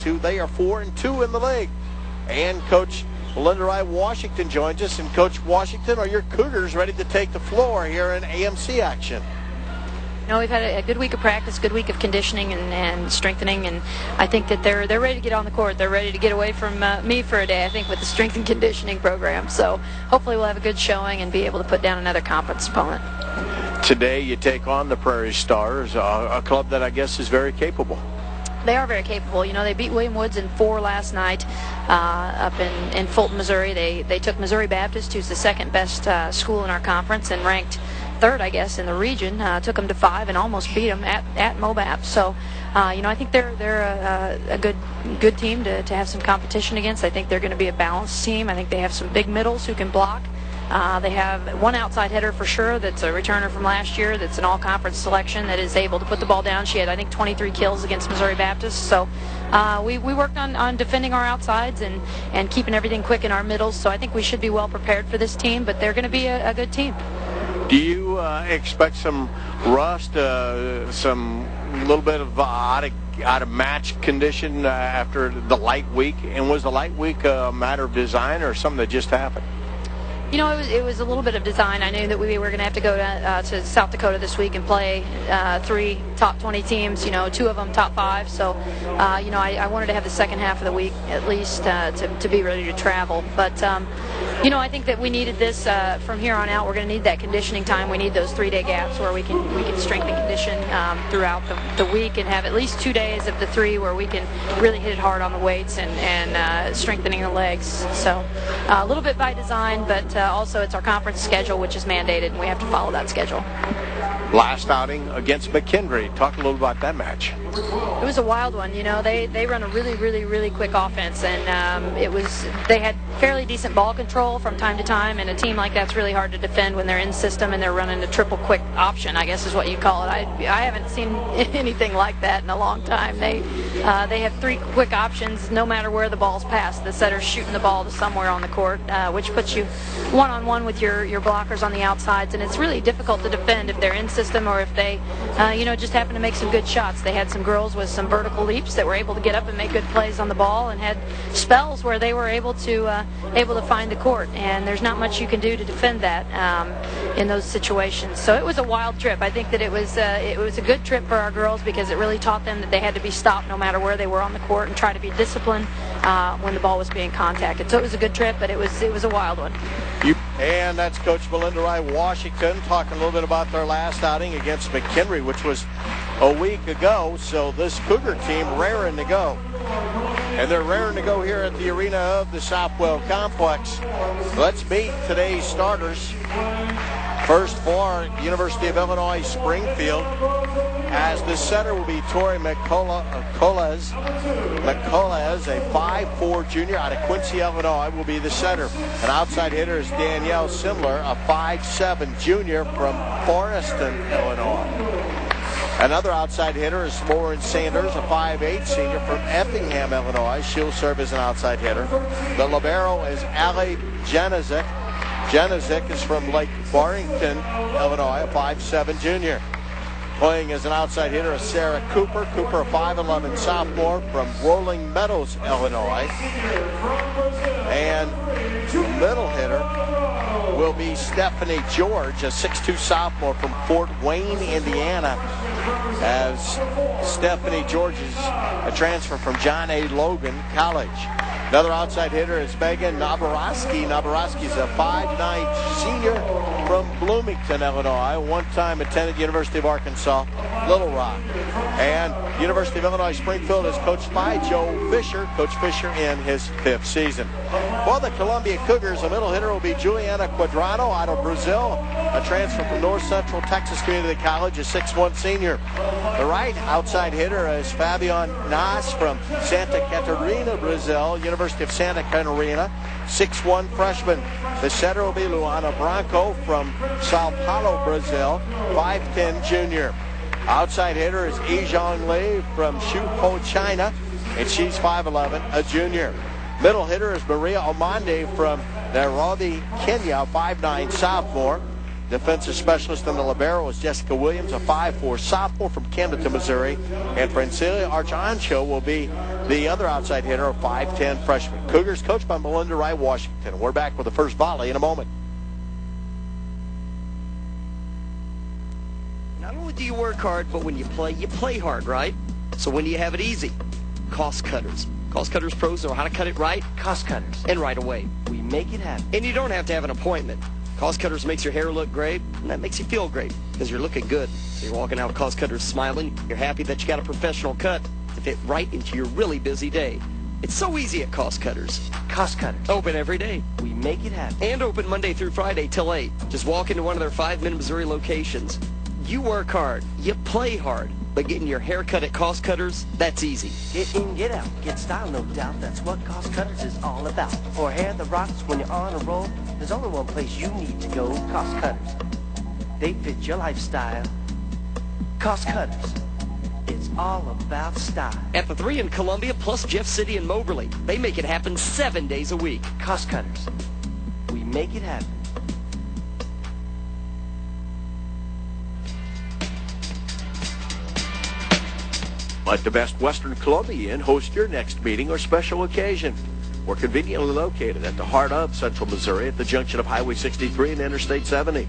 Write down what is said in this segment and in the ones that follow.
to. They are 4-2 in the league. And Coach Linda Wright Washington joins us. And Coach Washington, are your Cougars ready to take the floor here in AMC action? You know, we've had a good week of practice, good week of conditioning and strengthening, and I think that they're ready to get on the court. They're ready to get away from me for a day, I think, with the strength and conditioning program. So hopefully we'll have a good showing and be able to put down another conference opponent. Today you take on the Prairie Stars, a club that I guess is very capable. They are very capable. You know, they beat William Woods in 4 last night up in Fulton, Missouri. They took Missouri Baptist, who's the second best school in our conference, and ranked 3rd, I guess, in the region. Took them to 5 and almost beat them at MoBap. So, you know, I think they're a good team to have some competition against. I think they're going to be a balanced team. I think they have some big middles who can block. They have one outside hitter for sure that's a returner from last year that's an all-conference selection that is able to put the ball down. She had, I think, 23 kills against Missouri Baptist. So we worked on defending our outsides and keeping everything quick in our middles. So I think we should be well prepared for this team, but they're going to be a good team. Do you expect some rust, some little bit of out of match condition after the light week? And was the light week a matter of design or something that just happened? You know, it was a little bit of design. I knew that we were going to have to go to South Dakota this week and play 3 top 20 teams, you know, 2 of them top 5. So, you know, I wanted to have the second half of the week at least to be ready to travel. But, you know, I think that we needed this from here on out. We're going to need that conditioning time. We need those 3-day gaps where we can strengthen condition throughout the week and have at least 2 days of the 3 where we can really hit it hard on the weights and strengthening the legs. So a little bit by design, but also it's our conference schedule, which is mandated, and we have to follow that schedule. Last outing against McKendree. Talk a little about that match. It was a wild one. You know, they run a really quick offense, and they had fairly decent ball control from time to time, and a team like that's really hard to defend when they're in system and they're running a triple quick option, I guess is what you call it. I haven't seen anything like that in a long time. They have 3 quick options no matter where the ball's passed. The setter's shooting the ball to somewhere on the court, which puts you one-on-one with your blockers on the outsides, and it's really difficult to defend if they're in system or if they you know, just happen to make some good shots. They had some girls with some vertical leaps that were able to get up and make good plays on the ball, and had spells where they were able to find the court, and there's not much you can do to defend that in those situations. So it was a wild trip. I think that it was a good trip for our girls because it really taught them that they had to be stopped no matter where they were on the court and try to be disciplined when the ball was being contacted. So it was a good trip, but it was a wild one. And that's Coach Melinda Wright Washington talking a little bit about their last outing against McKendree, which was a week ago. So this Cougar team raring to go. And they're raring to go here at the arena of the Southwell Complex. Let's meet today's starters. First for University of Illinois-Springfield, as the setter will be Tori McCollez, a 5'4" junior out of Quincy, Illinois, will be the setter. An outside hitter is Danielle Simler, a 5'7" junior from Foreston, Illinois. Another outside hitter is Lauren Sanders, a 5'8" senior from Effingham, Illinois. She'll serve as an outside hitter. The libero is Allie Janizik. Janizik is from Lake Barrington, Illinois, a 5'7" junior. Playing as an outside hitter is Sarah Cooper. Cooper, a 5'11" sophomore from Rolling Meadows, Illinois. And middle hitter will be Stephanie George, a 6'2" sophomore from Fort Wayne, Indiana, as Stephanie George is a transfer from John A. Logan College. Another outside hitter is Megan Nabarowski. Nabarowski is a 5'9" senior from Bloomington, Illinois. One-time attended University of Arkansas, Little Rock. And University of Illinois-Springfield is coached by Joe Fisher. Coach Fisher in his 5th season. For the Columbia Cougars, the middle hitter will be Juliana Quadrado out of Brazil, a transfer from North Central Texas Community College, a 6'1" senior. The right outside hitter is Fabian Nas from Santa Catarina, Brazil, University of Santa Catarina, 6'1" freshman. The setter will be Luana Branco from Sao Paulo, Brazil, 5'10" junior. Outside hitter is Yizhong Li from Shupo, China, and she's 5'11", a junior. Middle hitter is Maria Omande from Nairobi, Kenya, 5'9" sophomore. defensive specialist in the libero is Jessica Williams, a 5'4" sophomore from Camden, Missouri. And Francilia Archancho will be the other outside hitter, a 5'10" freshman. Cougars coached by Melinda Wright, Washington. We're back with the first volley in a moment. Not only do you work hard, but when you play hard, right? So when do you have it easy? Cost Cutters. Cost Cutters pros know how to cut it right. Cost Cutters. And right away. We make it happen. And you don't have to have an appointment. Cost Cutters makes your hair look great, and that makes you feel great because you're looking good. So you're walking out with Cost Cutters smiling. You're happy that you got a professional cut to fit right into your really busy day. It's so easy at Cost Cutters. Cost Cutters. Open every day. We make it happen. And open Monday through Friday till 8. Just walk into one of their 5 Mid-Missouri locations. You work hard. You play hard. But getting your hair cut at Cost Cutters, that's easy. Get in, get out, get style, no doubt. That's what Cost Cutters is all about. For hair that rocks when you're on a roll, there's only one place you need to go, Cost Cutters. They fit your lifestyle. Cost Cutters. It's all about style. At the 3 in Columbia, plus Jeff City and Moberly, they make it happen 7 days a week. Cost Cutters. We make it happen. Let the Best Western Columbia Inn host your next meeting or special occasion. We're conveniently located at the heart of Central Missouri at the junction of Highway 63 and Interstate 70.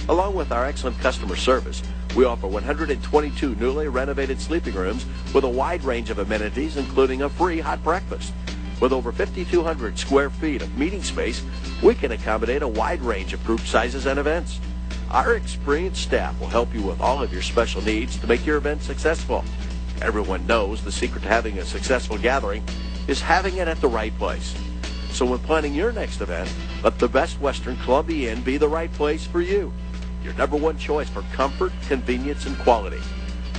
Along with our excellent customer service, we offer 122 newly renovated sleeping rooms with a wide range of amenities, including a free hot breakfast. With over 5,200 square feet of meeting space, we can accommodate a wide range of group sizes and events. Our experienced staff will help you with all of your special needs to make your event successful. Everyone knows the secret to having a successful gathering is having it at the right place. So when planning your next event, let the Best Western Columbia Inn be the right place for you. Your #1 choice for comfort, convenience, and quality.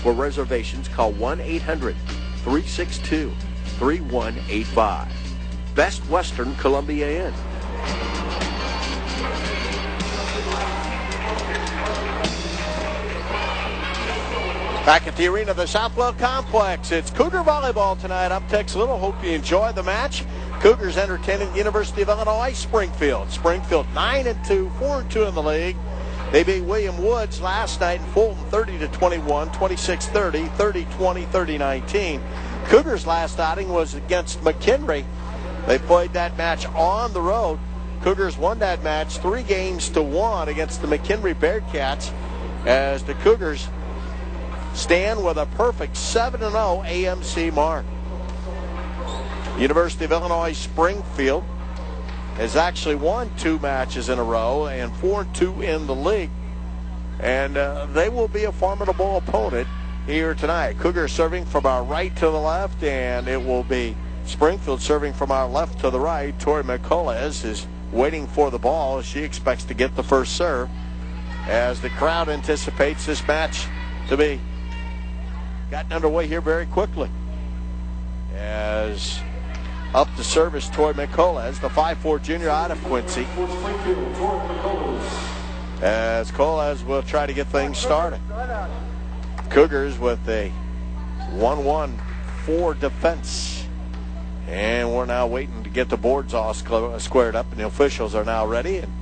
For reservations, call 1-800-362-3185. Best Western Columbia Inn. Back at the arena of the Southwell Complex, it's Cougar Volleyball tonight. I'm Tex Little. Hope you enjoy the match. Cougars entertaining the University of Illinois-Springfield. Springfield 9-2, 4-2 in the league. They beat William Woods last night in Fulton 30-21, 26-30, 30-20, 30-19. Cougars' last outing was against McHenry. They played that match on the road. Cougars won that match 3-1 against the McHenry Bearcats as the Cougars stand with a perfect 7-0 AMC mark. University of Illinois-Springfield has actually won 2 matches in a row and 4-2 in the league. And they will be a formidable opponent here tonight. Cougars serving from our right to the left, and it will be Springfield serving from our left to the right. Tori McCullers is waiting for the ball as she expects to get the first serve as the crowd anticipates this match to be gotten underway here very quickly. As up to service, Tori McCullers, the 5'4" junior out of Quincy. As Colas will try to get things started. Cougars with a 1-1-4 defense. And we're now waiting to get the boards all squared up, and the officials are now ready. And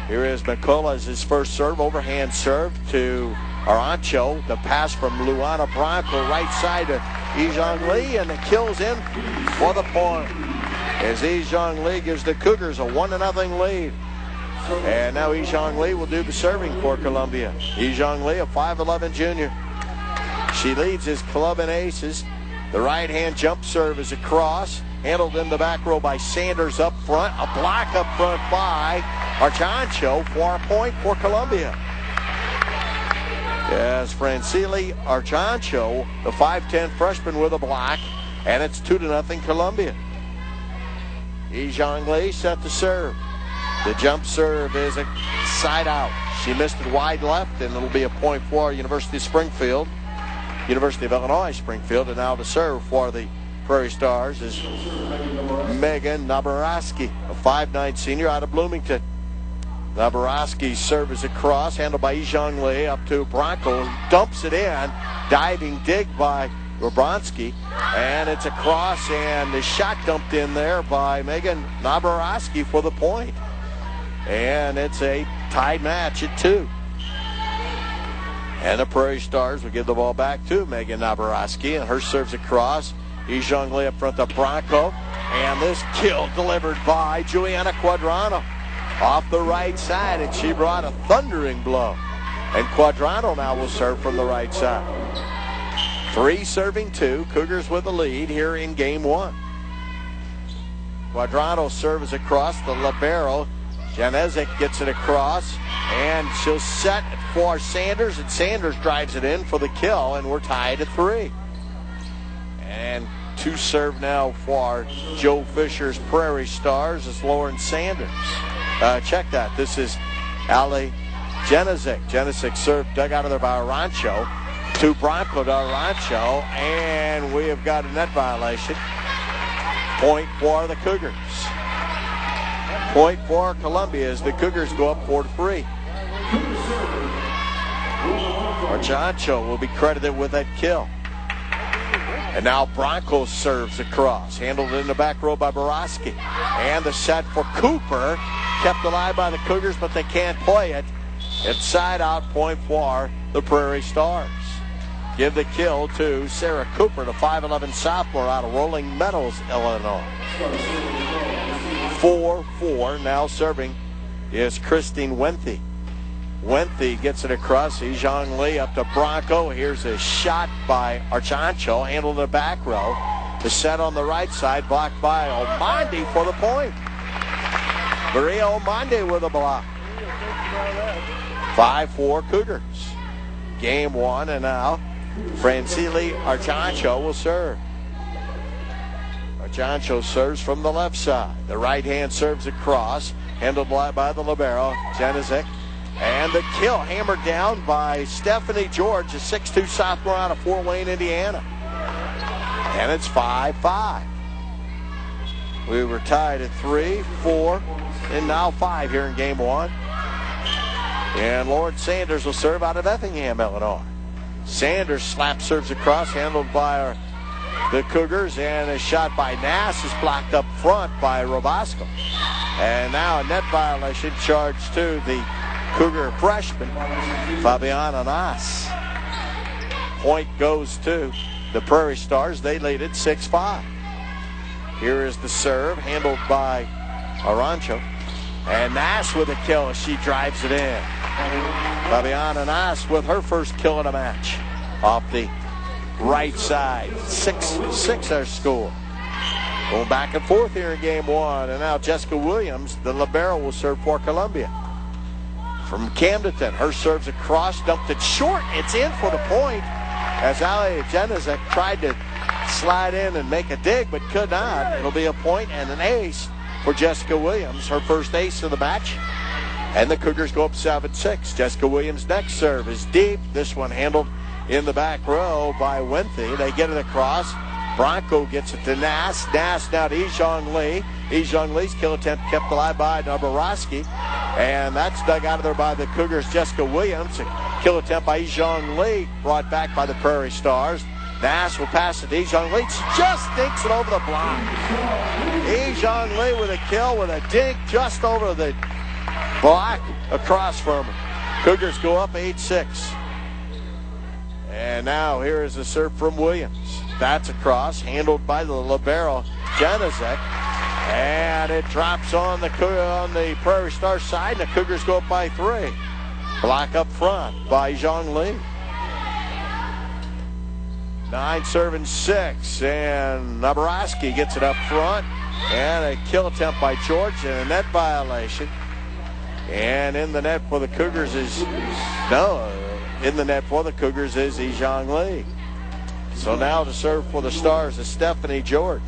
here is McCullers, his first serve, overhand serve to Arancho. The pass from Luana Bronco, right side to Yizhong Lee, and it kills in for the point. As Yizhong Lee gives the Cougars a 1-0 lead. And now Yizhong Lee will do the serving for Columbia. Yizhong Lee, a 5'11" junior. She leads his club in aces. The right-hand jump serve is across. Handled in the back row by Sanders up front. A block up front by Archancho for a point for Columbia. As Francili Archancho, the 5'10" freshman with a block, and it's 2-0 Columbia. Yizhong Lee set to serve. The jump serve is a side out. She missed it wide left, and it'll be a point for University of Springfield. University of Illinois-Springfield, and now to serve for the Prairie Stars is Megan Nabaraski, a 5'9" senior out of Bloomington. Nabaraski's serve is across, handled by Yizhong Lee up to Bronco, dumps it in, diving dig by Robronsky, and it's across, and the shot dumped in there by Megan Nabaraski for the point. And it's a tied match at 2. And the Prairie Stars will give the ball back to Megan Nabarowski, and her serves across. Ijong Lee up front to Bronco. And this kill delivered by Juliana Quadrano off the right side, and she brought a thundering blow. And Quadrano now will serve from the right side. 3 serving 2. Cougars with the lead here in game 1. Quadrano serves across the libero. Janezic gets it across, and she'll set for Sanders, and Sanders drives it in for the kill, and we're tied at 3. And 2 serve now for Joe Fisher's Prairie Stars is Lauren Sanders. Check that. This is Ali Janezic. Janezic served dug out of there by Arancho to Bronco to Arancho, and we have got a net violation. Point for the Cougars. Point for Columbia as the Cougars go up 4-3. Archancho will be credited with that kill. And now Bronco serves across. Handled in the back row by Borowski. And the set for Cooper. Kept alive by the Cougars, but they can't play it. It's side out point for the Prairie Stars. Give the kill to Sarah Cooper, the 5'11 sophomore out of Rolling Meadows, Illinois. 4-4. Now serving is Christine Wenthy. Wenthy gets it across. Ijong Lee up to Bronco. Here's a shot by Archancho. Handled in the back row. The set on the right side. Blocked by Omondi for the point. Maria Omondi with a block. 5-4 Cougars. Game 1, and now Francili Archancho will serve. Archancho serves from the left side. The right hand serves across. Handled by the libero, Janezic. And the kill hammered down by Stephanie George, a 6'2 sophomore out of Fort Wayne, Indiana. And it's 5-5. We were tied at 3, 4, and now 5 here in game 1. And Lauren Sanders will serve out of Effingham, Illinois. Sanders slap serves across, handled by the Cougars, and a shot by Nass is blocked up front by Robasco. And now a net violation charged to the Cougar freshman, Fabiana Nass. Point goes to the Prairie Stars. They lead it 6-5. Here is the serve, handled by Arancho. And Nass with a kill as she drives it in. Fabiana Nass with her first kill in a match off the right side. 6-6 our score. Going back and forth here in game 1. And now Jessica Williams, the libero, will serve for Columbia. From Camdenton, her serves across, dumped it short. It's in for the point as Ali Janezic tried to slide in and make a dig, but could not. It'll be a point and an ace for Jessica Williams, her first ace of the match. And the Cougars go up 7-6. Jessica Williams' next serve is deep. This one handled in the back row by Wenthy. They get it across. Bronco gets it to Nass. Nass now to Ijong Lee. Ijong Lee's kill attempt kept alive by Nabarowski. And that's dug out of there by the Cougars' Jessica Williams. A kill attempt by Ijong Lee brought back by the Prairie Stars. Nass will pass it to Ijong Lee. She just dinks it over the block. Ijong Lee with a kill with a dink just over the block across from her. Cougars go up 8-6. And now here is a serve from Williams. That's across, handled by the libero, Janezic. And it drops on the Prairie Star side, and the Cougars go up by 3. Block up front by Ijong Lee. 9 serving 6, and Nabarowski gets it up front. And a kill attempt by George, and a net violation. And in the net for the Cougars is Ijong Lee. So now to serve for the Stars is Stephanie George.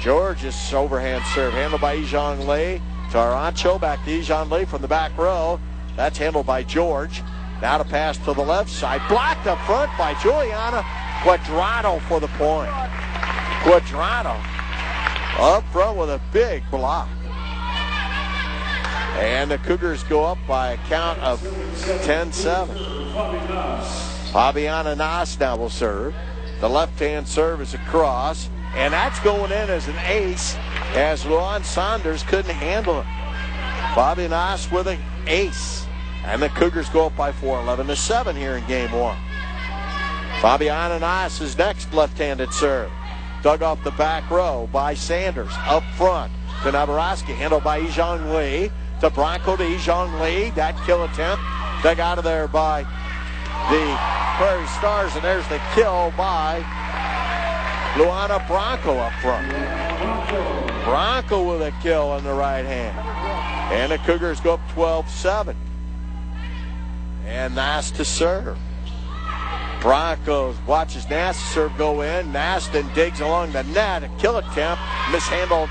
George's overhand serve handled by Ijong Lee. To Arancho, back to Ijong Lee from the back row. That's handled by George. Now to pass to the left side. Blocked up front by Juliana Quadrano for the point. Quadrano up front with a big block. And the Cougars go up by a count of 10-7. Fabiana Nass now will serve. The left-hand serve is across. And that's going in as an ace as Luan Saunders couldn't handle it. Bobby Nass with a ace. And the Cougars go up by 4, 11-7 here in game one. Fabiana Nice is next, left-handed serve. Dug off the back row by Sanders. Up front to Nabarovsky, handled by Yijong Lee. To Bronco to Yijong Lee. That kill attempt dug out of there by the Prairie Stars, and there's the kill by Luana Bronco up front. Bronco with a kill on the right hand. And the Cougars go up 12-7. And Nice to serve. Bronco watches Nass serve go in. Nass then digs along the net. A kill attempt mishandled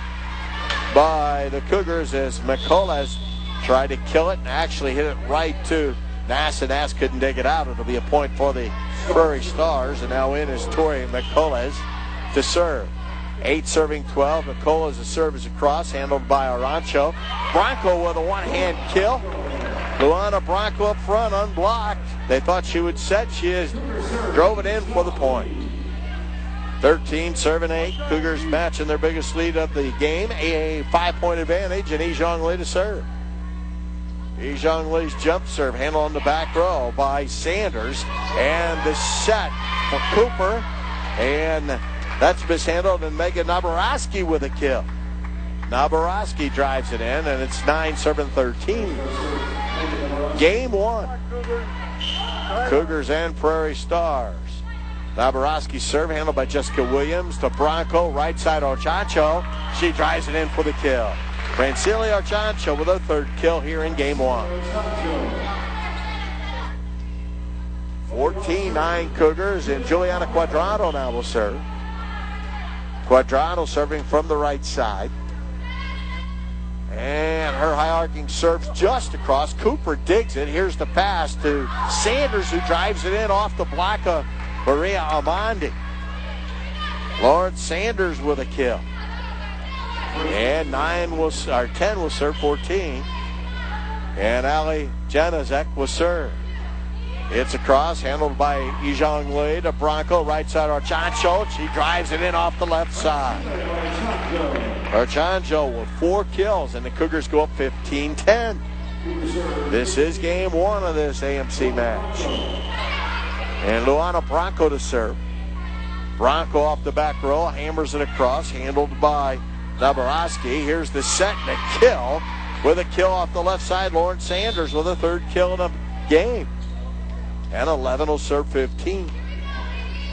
by the Cougars as McCullough tried to kill it and actually hit it right to Nass, and Nass couldn't dig it out. It'll be a point for the Prairie Stars. And now in is Tori McCullough to serve. 8 serving 12. McCullough's serve is across, handled by Arancho. Bronco with a one-hand kill. Luana Bronco up front, unblocked. They thought she would set. She has drove it in for the point. 13 serving 8. Cougars matching their biggest lead of the game. A 5-point advantage, and Yijong Lee to serve. Yijong Lee's jump serve handled on the back row by Sanders. And the set for Cooper. And that's mishandled, and Megan Nabarovsky with a kill. Nabarovsky drives it in, and it's 9 serving 13. Game one. Cougars and Prairie Stars. Nabarovsky serve handled by Jessica Williams to Bronco, right side Archancho. She drives it in for the kill. Francili Archancho with her third kill here in game one. 14-9 Cougars, and Juliana Cuadrado now will serve. Cuadrado serving from the right side. And her high arcing serves just across. Cooper digs it. Here's the pass to Sanders, who drives it in off the block of Maria Amandi. Lawrence Sanders with a kill. And 10 will serve 14. And Ali Janazek will serve. It's across, handled by Yijong Lee to Bronco, right side Archancho. She drives it in off the left side. Archancho with 4 kills, and the Cougars go up 15-10. This is game one of this AMC match. And Luana Bronco to serve. Bronco off the back row, hammers it across, handled by Nabarovsky. Here's the set and a kill. With a kill off the left side, Lawrence Sanders with a third kill in the game. And 11 will serve 15.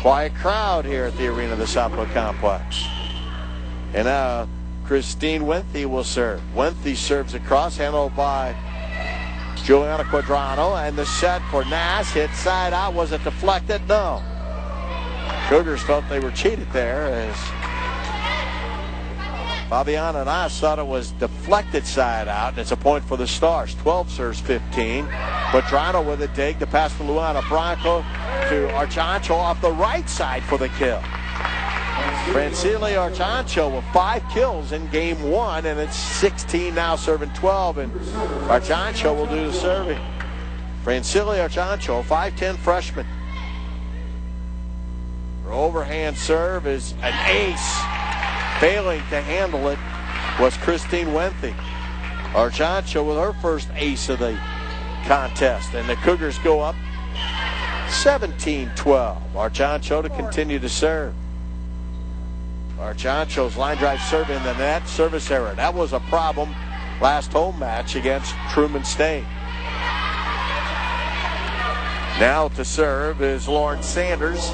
Quiet crowd here at the arena of the Southwood Complex. And now Christine Wenthy will serve. Wenthy serves across, handled by Juliana Cuadrado. And the set for Nass hit side out. Was it deflected? No. Cougars felt they were cheated there as Fabiana Nass thought it was deflected side out, and it's a point for the Stars. 12 serves 15. Cuadrado with a dig. The pass from Luana Bronco to Archancho off the right side for the kill. Francili Archancho with 5 kills in game one, and it's 16 now serving 12, and Archancho will do the serving. Francili Archancho, 5'10 freshman. Her overhand serve is an ace. Failing to handle it was Christine Wenthy. Archancho with her first ace of the contest, and the Cougars go up 17-12. Archancho to continue to serve. Archancho's line drive serve in the net, service error. That was a problem last home match against Truman State. Now to serve is Lauren Sanders.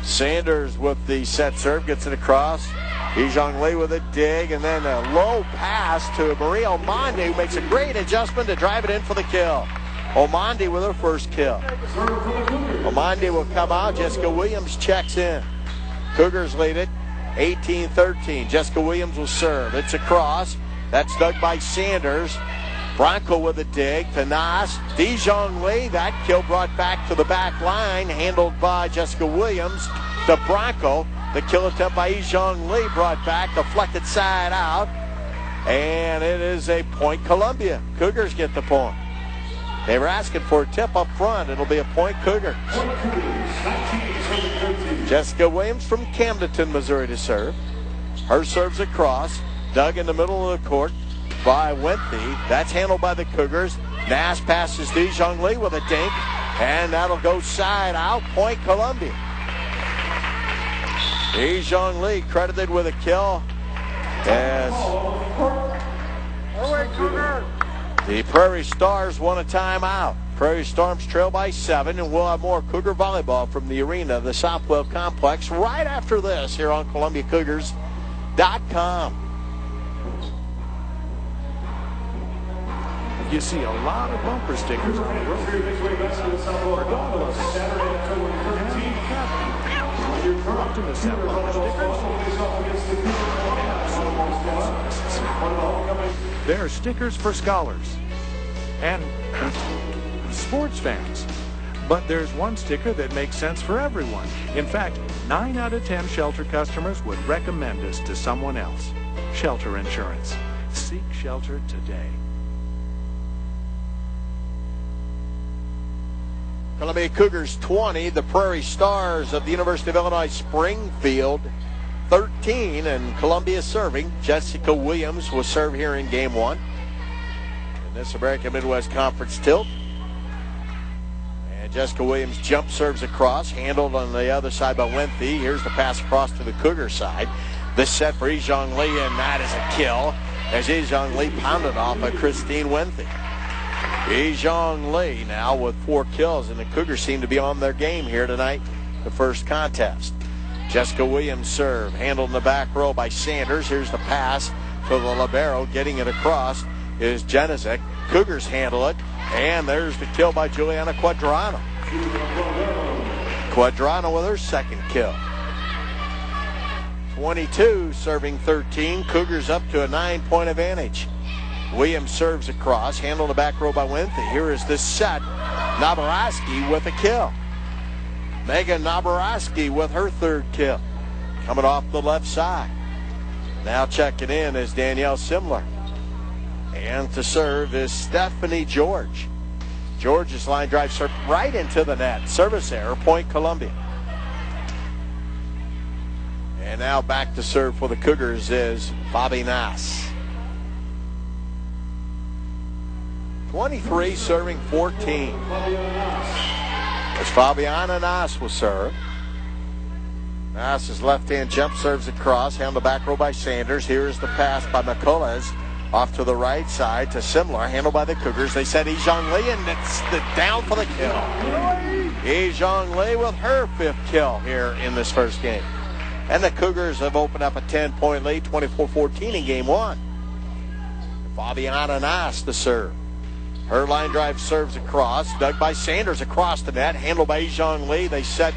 Sanders with the set serve, gets it across. Yijong Lee with a dig, and then a low pass to Maria Omondi, who makes a great adjustment to drive it in for the kill. Omondi with her first kill. Omondi will come out. Jessica Williams checks in. Cougars lead it 18-13. Jessica Williams will serve. It's across. That's dug by Sanders. Bronco with a dig to Nas. Yijong Lee, that kill brought back to the back line, handled by Jessica Williams. To Bronco, the kill attempt by Yijong Lee brought back, deflected side out. And it is a point Columbia. Cougars get the point. They were asking for a tip up front. It'll be a point Cougars. Jessica Williams from Camdenton, Missouri to serve. Her serves across. Dug in the middle of the court. by Wenthy. That's handled by the Cougars. Nass passes to Zhang Li with a dink, and that'll go side out, point Columbia. Zhang Li credited with a kill as the Prairie Stars won a timeout. Prairie Storms trail by 7, and we'll have more Cougar volleyball from the arena of the Southwell Complex right after this here on ColumbiaCougars.com. You see a lot of bumper stickers on the road for dog lovers. Optimists have bumper stickers. There are stickers for scholars and sports fans. But there's one sticker that makes sense for everyone. In fact, 9 out of 10 Shelter customers would recommend us to someone else. Shelter Insurance. Seek shelter today. Columbia Cougars 20, the Prairie Stars of the University of Illinois-Springfield 13, and Columbia serving. Jessica Williams will serve here in game 1 in this American Midwest Conference tilt. And Jessica Williams jump serves across, handled on the other side by Wenthy. Here's the pass across to the Cougar side. This set for Zhang Li, and that is a kill as Zhang Li pounded off by Christine Wenthy. Zhang Li now with 4 kills, and the Cougars seem to be on their game here tonight, the first contest. Jessica Williams serve, handled in the back row by Sanders. Here's the pass to the libero. Getting it across is Jenizik. Cougars handle it, and there's the kill by Juliana Quadrano. Quadrano with her second kill. 22 serving 13. Cougars up to a 9-point advantage. Williams serves across, handled the back row by Wenthy. Here is the set. Nabaraski with a kill. Megan Nabaraski with her 3rd kill. Coming off the left side. Now checking in is Danielle Simler. And to serve is Stephanie George. George's line drive serve right into the net. Service error, point Columbia. And now back to serve for the Cougars is Bobby Nass. 23 serving 14. As Fabiana Nass will serve. Nass's left-hand jump serves across. Handled the back row by Sanders. Here's the pass by McCullough. Off to the right side to Simler. Handled by the Cougars. They set Zhang Li, and it's down for the kill. Zhang Li with her 5th kill here in this first game. And the Cougars have opened up a 10-point lead, 24-14 in game 1. Fabiana Nass to serve. Her line drive serves across, dug by Sanders across the net, handled by Zhang Li. They set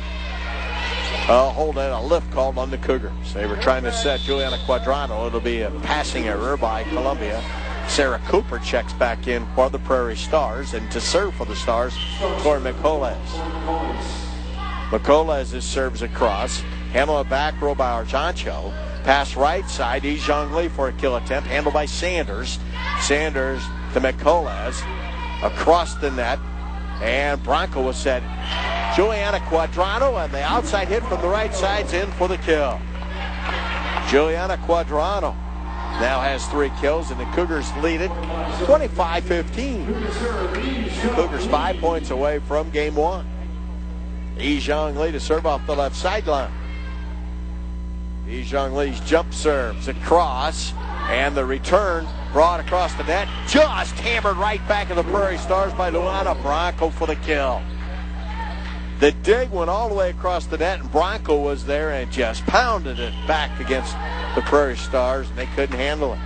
a lift called on the Cougars. They were trying to set Juliana Quadrano. It'll be a passing error by Columbia. Sarah Cooper checks back in for the Prairie Stars, and to serve for the Stars, Tori McColez. McColez serves across, handled back row by Arjancho. Pass right side, Zhang Li for a kill attempt, handled by Sanders. Sanders to McColez. Across the net, and Bronco was set. Juliana Quadrano, and the outside hit from the right side's in for the kill. Juliana Quadrano now has 3 kills, and the Cougars lead it 25-15. Cougars 5 points away from game 1. Zhang Li to serve off the left sideline. Zhang Li's jump serves across, and the return brought across the net, just hammered right back of the Prairie Stars by Luana Bronco for the kill. The dig went all the way across the net, and Bronco was there and just pounded it back against the Prairie Stars, and they couldn't handle it.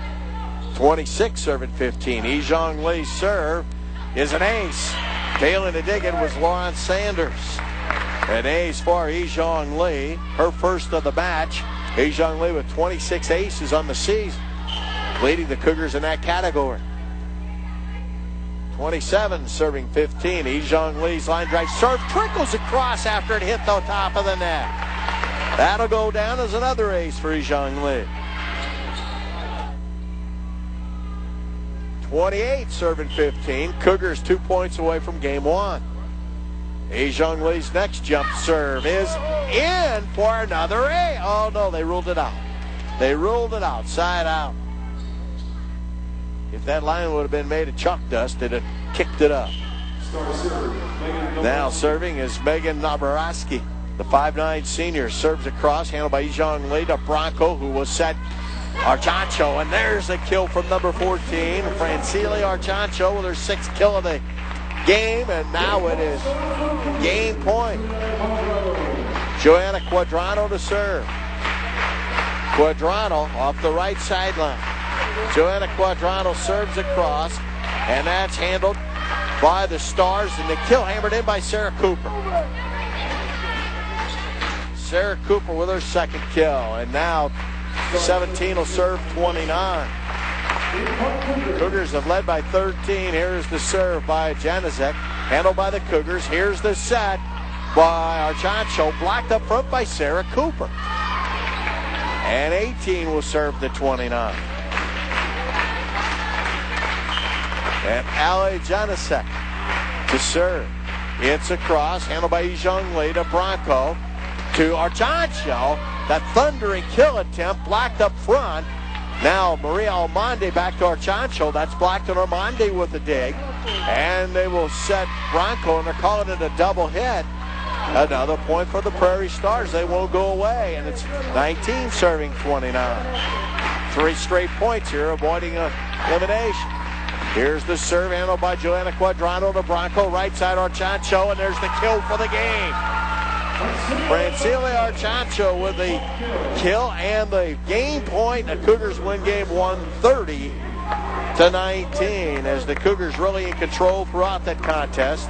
26 serving 15. Zhang Li's serve is an ace. Failing to dig it was Lauren Sanders. An ace for Zhang Li, her first of the match. Zhang Li with 26 aces on the season, leading the Cougars in that category. 27 serving 15. Zhang Li's line drive serve trickles across after it hit the top of the net. That'll go down as another ace for Zhang Li. 28 serving 15. Cougars 2 points away from game 1. Zhang Li's next jump serve is in for another A. Oh no, they ruled it out. They ruled it out, side out. If that line would have been made of chalk dust, it had kicked it up. Now serving is Megan Nabaraski. The 5'9" senior serves across, handled by Ijong Lee to Bronco, who will set Archancho, and there's a kill from number 14, Francile Archancho, with her 6th kill of the game, and now it is game point. Joanna Quadrano to serve. Quadrano off the right sideline. Joanna Quadrano serves across, and that's handled by the Stars, and the kill hammered in by Sarah Cooper. Sarah Cooper with her 2nd kill, and now 17 will serve 29. Cougars have led by 13. Here's the serve by Janacek, handled by the Cougars. Here's the set by Archancho, blocked up front by Sarah Cooper. And 18 will serve the 29. And Ali Janacek to serve. It's across, handled by Ijong Lee to Bronco. To Archancho, that thundering kill attempt blocked up front. Now Maria Almonte back to Archancho. That's blocked on Almonte with a dig. And they will set Bronco, and they're calling it a double hit. Another point for the Prairie Stars. They won't go away, and it's 19 serving 29. 3 straight points here, avoiding elimination. Here's the serve handled by Joanna Quadrano to Bronco. Right side Archancho, and there's the kill for the game. Francile Archancho with the kill and the game point. The Cougars win game 1, 30-19, as the Cougars really in control throughout that contest.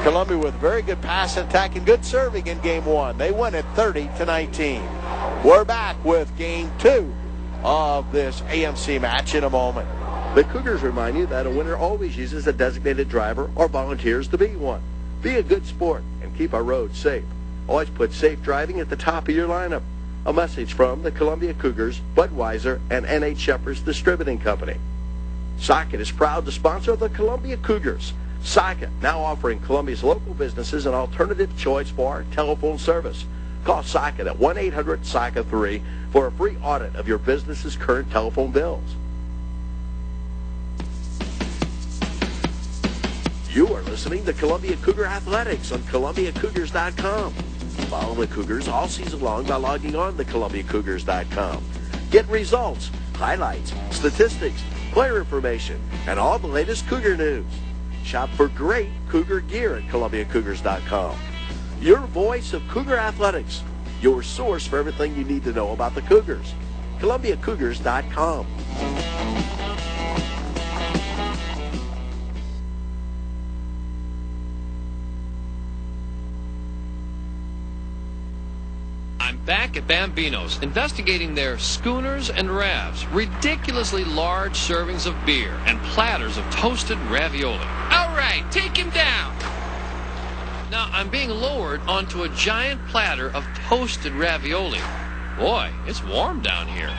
Columbia with very good pass attack and good serving in game 1. They win it 30-19. We're back with game 2 of this AMC match in a moment. The Cougars remind you that a winner always uses a designated driver or volunteers to be one. Be a good sport and keep our roads safe. Always put safe driving at the top of your lineup. A message from the Columbia Cougars, Budweiser, and N.H. Shepherds Distributing Company. Socket is proud to sponsor the Columbia Cougars. Socket, now offering Columbia's local businesses an alternative choice for telephone service. Call Socket at 1-800-SOCKET-3 for a free audit of your business's current telephone bills. You are listening to Columbia Cougar Athletics on ColumbiaCougars.com. Follow the Cougars all season long by logging on to ColumbiaCougars.com. Get results, highlights, statistics, player information, and all the latest Cougar news. Shop for great Cougar gear at ColumbiaCougars.com. Your voice of Cougar Athletics. Your source for everything you need to know about the Cougars. ColumbiaCougars.com. I'm back at Bambino's, investigating their schooners and ravs, ridiculously large servings of beer, and platters of toasted ravioli. All right, take him down. Now, I'm being lowered onto a giant platter of toasted ravioli. Boy, it's warm down here.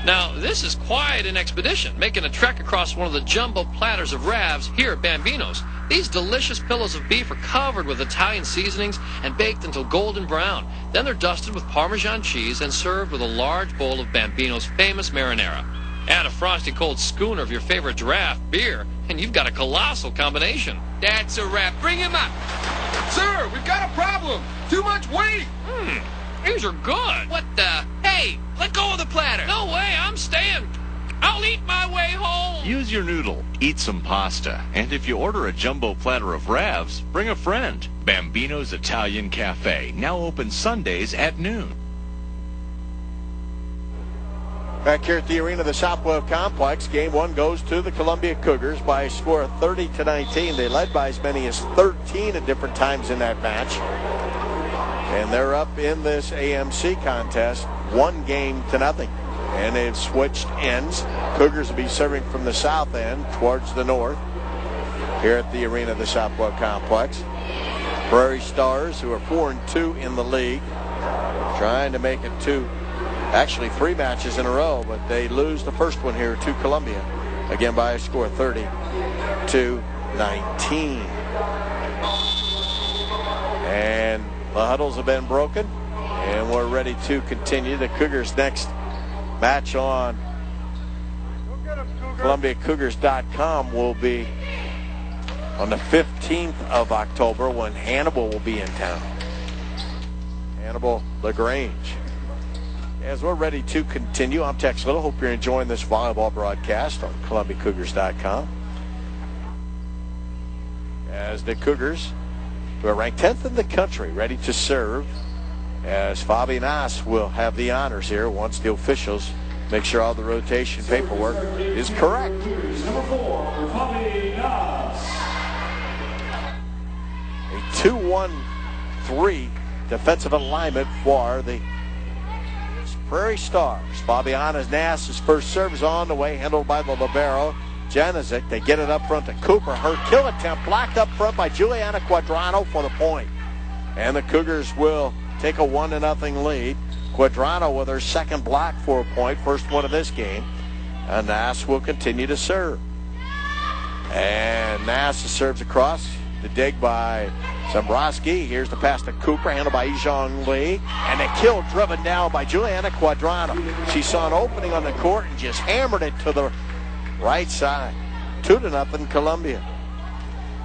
Now, this is quite an expedition, making a trek across one of the jumbo platters of ravs here at Bambino's. These delicious pillows of beef are covered with Italian seasonings and baked until golden brown. Then they're dusted with Parmesan cheese and served with a large bowl of Bambino's famous marinara. Add a frosty cold schooner of your favorite draft beer, and you've got a colossal combination. That's a wrap. Bring him up. Sir, we've got a problem. Too much weight. These are good. What the? Hey, let go of the platter. No way, I'm staying. I'll eat my way home. Use your noodle, eat some pasta, and if you order a jumbo platter of ravs, bring a friend. Bambino's Italian Cafe, now open Sundays at noon. Back here at the arena of the Southwell Complex, game 1 goes to the Columbia Cougars by a score of 30-19. They led by as many as 13 at different times in that match. And they're up in this AMC contest 1-0. And they've switched ends. Cougars will be serving from the south end towards the north here at the arena of the Southwell Complex. Prairie Stars, who are 4-2 in the league, trying to make it 3 matches in a row, but they lose the first one here to Columbia, again by a score of 30-19. And the huddles have been broken, and we're ready to continue. The Cougars' next match on ColumbiaCougars.com will be on the 15th of October when Hannibal will be in town. Hannibal LaGrange. As we're ready to continue, I'm Tex Little. Hope you're enjoying this volleyball broadcast on ColumbiaCougars.com. As the Cougars, who are ranked 10th in the country, ready to serve, as Fabi Nass will have the honors here once the officials make sure all the rotation paperwork is correct. Number 4, Fabi Nass. A 2-1-3 defensive alignment for the Prairie Stars. Fabiana Nass's first serve is on the way, handled by the libero, Janizik. They get it up front to Cooper. Her kill attempt blocked up front by Juliana Quadrano for the point. And the Cougars will take a 1-0 lead. Quadrano with her second block for a point, first one of this game. And Nass will continue to serve. And Nass serves across. The dig by Zambrowski. Here's the pass to Cooper, handled by Yijong Lee. And a kill driven down by Juliana Quadrano. She saw an opening on the court and just hammered it to the right side. 2-0 Columbia.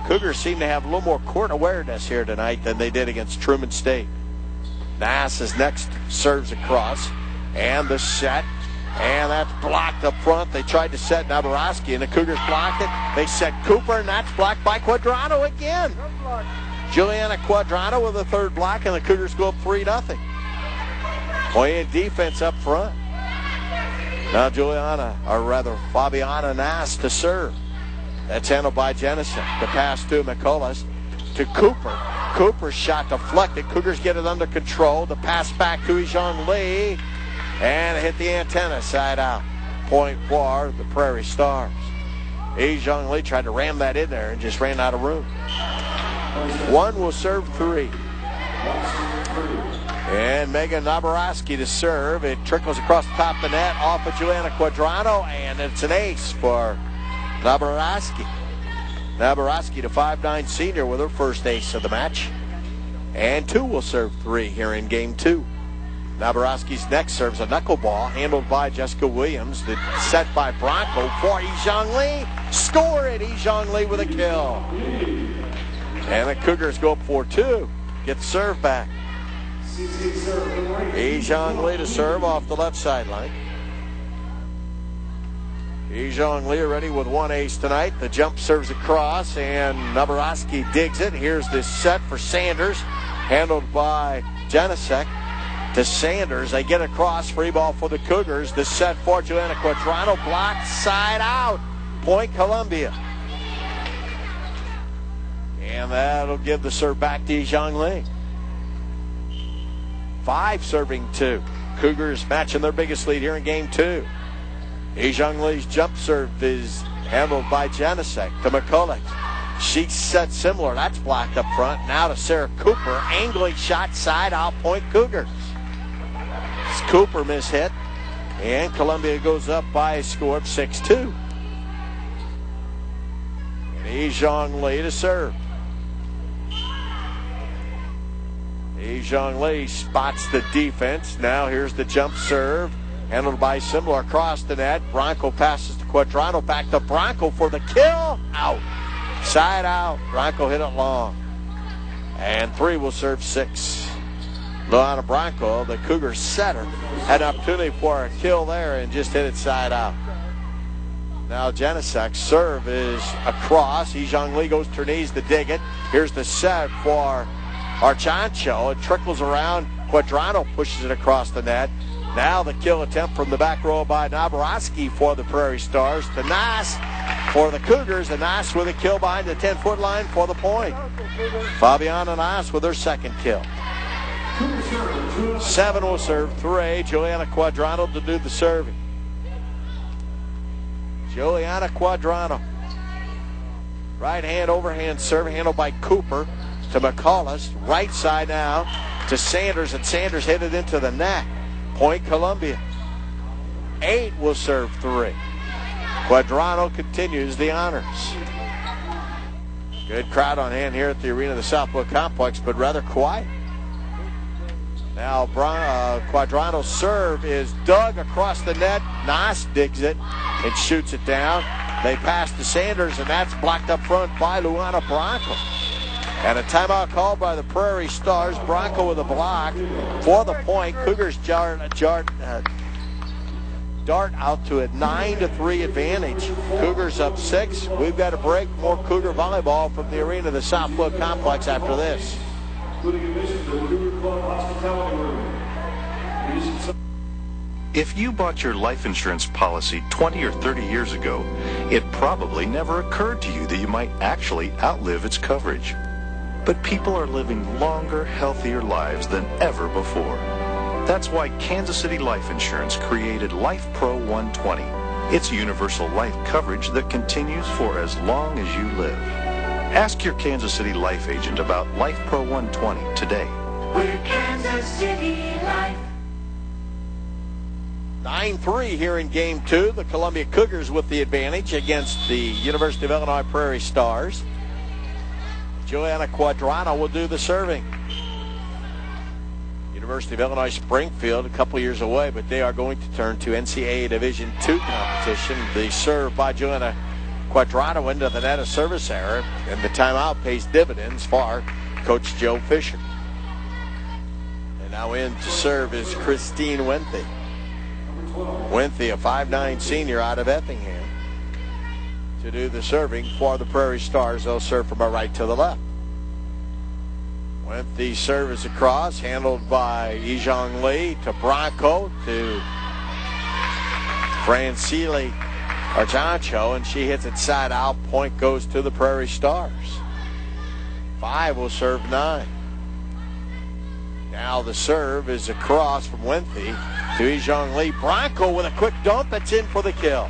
Cougars seem to have a little more court awareness here tonight than they did against Truman State. Nass is next, serves across. And the set. And that's blocked up front. They tried to set Nabarowski, and the Cougars blocked it. They set Cooper, and that's blocked by Quadrano again. Juliana Quadrano with a third block, and the Cougars go up 3-0. Playing defense up front. Now Fabiana Nass to serve. That's handled by Jennison. The pass to McCullough to Cooper. Cooper's shot deflected. Cougars get it under control. The pass back to Yijong Lee. And it hit the antenna side out. Point for the Prairie Stars. Yijong Lee tried to ram that in there and just ran out of room. One will serve 3. And Megan Nabarowski to serve. It trickles across the top of the net off of Juliana Quadrano, and it's an ace for Nabarowski. Nabarowski, the 5'9" senior, with her first ace of the match. And 2 will serve 3 here in game 2. Nabarowski's next serves a knuckleball, handled by Jessica Williams. The set by Bronco for Yijong Lee. Score it, Yijong Lee with a kill. And the Cougars go up 4-2. Get the serve back. Yijong Lee to serve off the left sideline. Yijong Lee already with 1 ace tonight. The jump serves across, and Nabarowski digs it. Here's this set for Sanders, handled by Janicek. To Sanders, they get across, free ball for the Cougars. The set for Juliana Quadrano, blocked side out. Point Columbia. And that'll give the serve back to Yijong Lee. 5 serving 2. Cougars matching their biggest lead here in game 2. Yijong Lee's jump serve is handled by Janicek to McCullough. She set similar. That's blocked up front. Now to Sarah Cooper. Angling shot side out, point Cougars. Cooper mishit, and Columbia goes up by a score of 6-2. And Yijong Lee to serve. Yijong Lee spots the defense. Now here's the jump serve, handled by Simler across the net. Bronco passes to Quadrano, back to Bronco for the kill. Out. Side out. Bronco hit it long. And 3 will serve 6. Luana Bronco, the Cougars setter, had an opportunity for a kill there and just hit it side out. Now Janicek's serve is across. Yijong Lee goes to her knees to dig it. Here's the set for Archancho. It trickles around. Quadrano pushes it across the net. Now the kill attempt from the back row by Nabarowski for the Prairie Stars. To Nass for the Cougars, and Nass with a kill behind the 10-foot line for the point. Fabiana Nass with her second kill. 7 will serve 3. Juliana Quadrano to do the serving. Juliana Quadrano. Right hand overhand serve, handled by Cooper to McCullough. Right side now to Sanders, and Sanders hit it into the net. Point Columbia. 8 will serve 3. Quadrano continues the honors. Good crowd on hand here at the arena of the Southwood Complex, but rather quiet. Now Quadrano's serve is dug across the net. Nass digs it. and shoots it down. They pass to Sanders, and that's blocked up front by Luana Bronco. And a timeout called by the Prairie Stars. Bronco with a block for the point. Cougars dart out to a 9-3 advantage. Cougars up 6. We've got a break. More Cougar volleyball from the arena of the Southwood Complex after this. If you bought your life insurance policy 20 or 30 years ago, it probably never occurred to you that you might actually outlive its coverage. But people are living longer, healthier lives than ever before. That's why Kansas City Life Insurance created Life Pro 120. It's universal life coverage that continues for as long as you live. Ask your Kansas City Life agent about Life Pro 120 today. We're Kansas City Life. 9-3 here in Game 2. The Columbia Cougars with the advantage against the University of Illinois Prairie Stars. Joanna Quadrano will do the serving. University of Illinois-Springfield, a couple years away, but they are going to turn to NCAA Division II competition. The serve by Joanna Quadrano into the net, a service error, and the timeout pays dividends for Coach Joe Fisher. And now in to serve is Christine Wenthy. Wenthy, a 5'9" senior out of Effingham, to do the serving for the Prairie Stars. They'll serve from a right to the left. Wenthy serves across, handled by Yijong Lee to Bronco to Francile Archancho, and she hits it side out. Point goes to the Prairie Stars. 5 will serve 9. Now the serve is across from Wenthy to Yijong Lee. Bronco with a quick dump. It's in for the kill.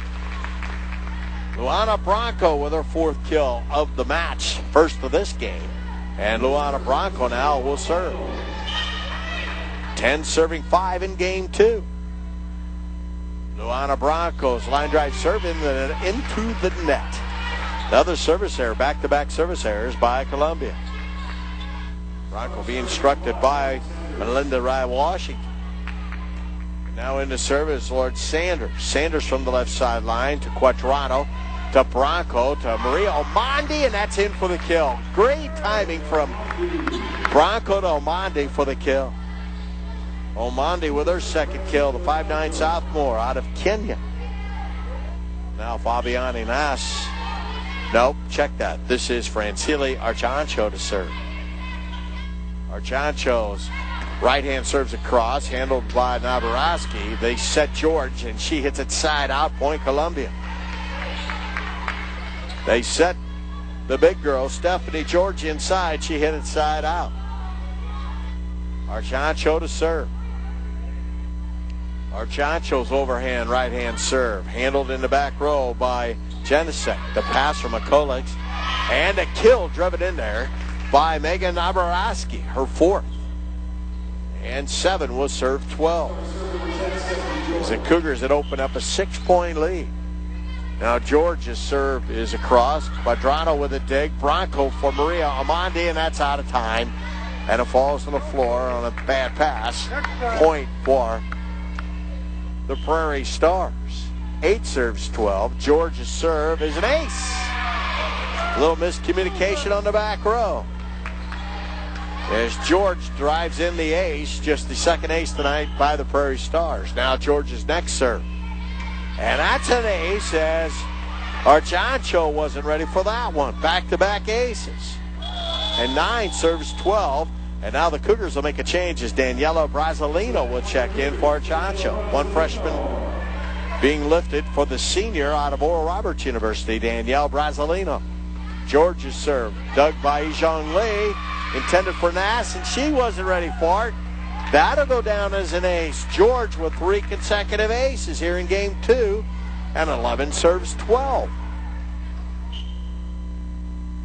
Luana Bronco with her 4th kill of the match, first of this game. And Luana Bronco now will serve. 10 serving 5 in Game 2. Luana Bronco's line drive serve into the net. Another service error, back-to-back service errors by Columbia. Bronco being instructed by Melinda Rye Washington. Now into service, Lord Sanders. Sanders from the left sideline to Quadrano, to Bronco, to Maria Omondi, and that's in for the kill. Great timing from Bronco to Omondi for the kill. Omondi with her 2nd kill, the 5'9" sophomore out of Kenya. Now Fabiani Nass. Nope, check that. This is Francile Archancho to serve. Archancho's right-hand serves across, handled by Nabaraski. They set George, and she hits it side out, point Columbia. They set the big girl, Stephanie George, inside. She hit it side out. Archancho to serve. Archancho's overhand right-hand serve, handled in the back row by Genesek. The pass from McCulloch, and a kill driven in there by Megan Nabaraski, her 4th. And 7 will serve 12. As the Cougars had opened up a 6-point lead. Now George's serve is across. Quadrano with a dig. Bronco for Maria Omondi, and that's out of time. And it falls to the floor on a bad pass. Point for the Prairie Stars. 8 serves 12. George's serve is an ace. A little miscommunication on the back row. As George drives in the ace, just the 2nd ace tonight by the Prairie Stars. Now George's next serve. And that's an ace, as Archancho wasn't ready for that one. Back-to-back aces. And 9 serves 12. And now the Cougars will make a change as Daniela Brasilino will check in for Archancho. One freshman being lifted for the senior out of Oral Roberts University, Danielle Brasilino. George's serve, dug by Yijong Lee, intended for Nass, and she wasn't ready for it. That'll go down as an ace. George with 3 consecutive aces here in Game 2, and 11 serves 12.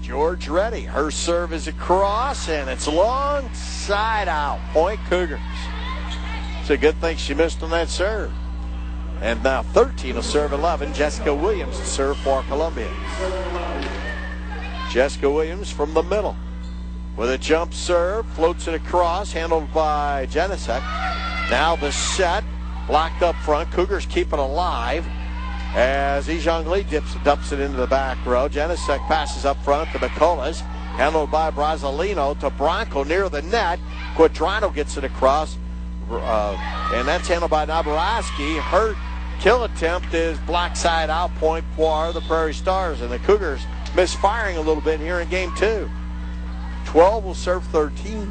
George ready. Her serve is across, and it's long side out. Point Cougars. It's a good thing she missed on that serve. And now 13 will serve 11. Jessica Williams to serve for Columbia. Jessica Williams from the middle with a jump serve, floats it across, handled by Genesek. Now the set, blocked up front. Cougars keep it alive. as Ijong Lee dumps it into the back row. Janicek passes up front to McCullough, handled by Brazzolino to Bronco near the net. Quadrano gets it across, and that's handled by Nabaroski. Her kill attempt is block side out, point for the Prairie Stars, and the Cougars misfiring a little bit here in game 2. 12 will serve 13.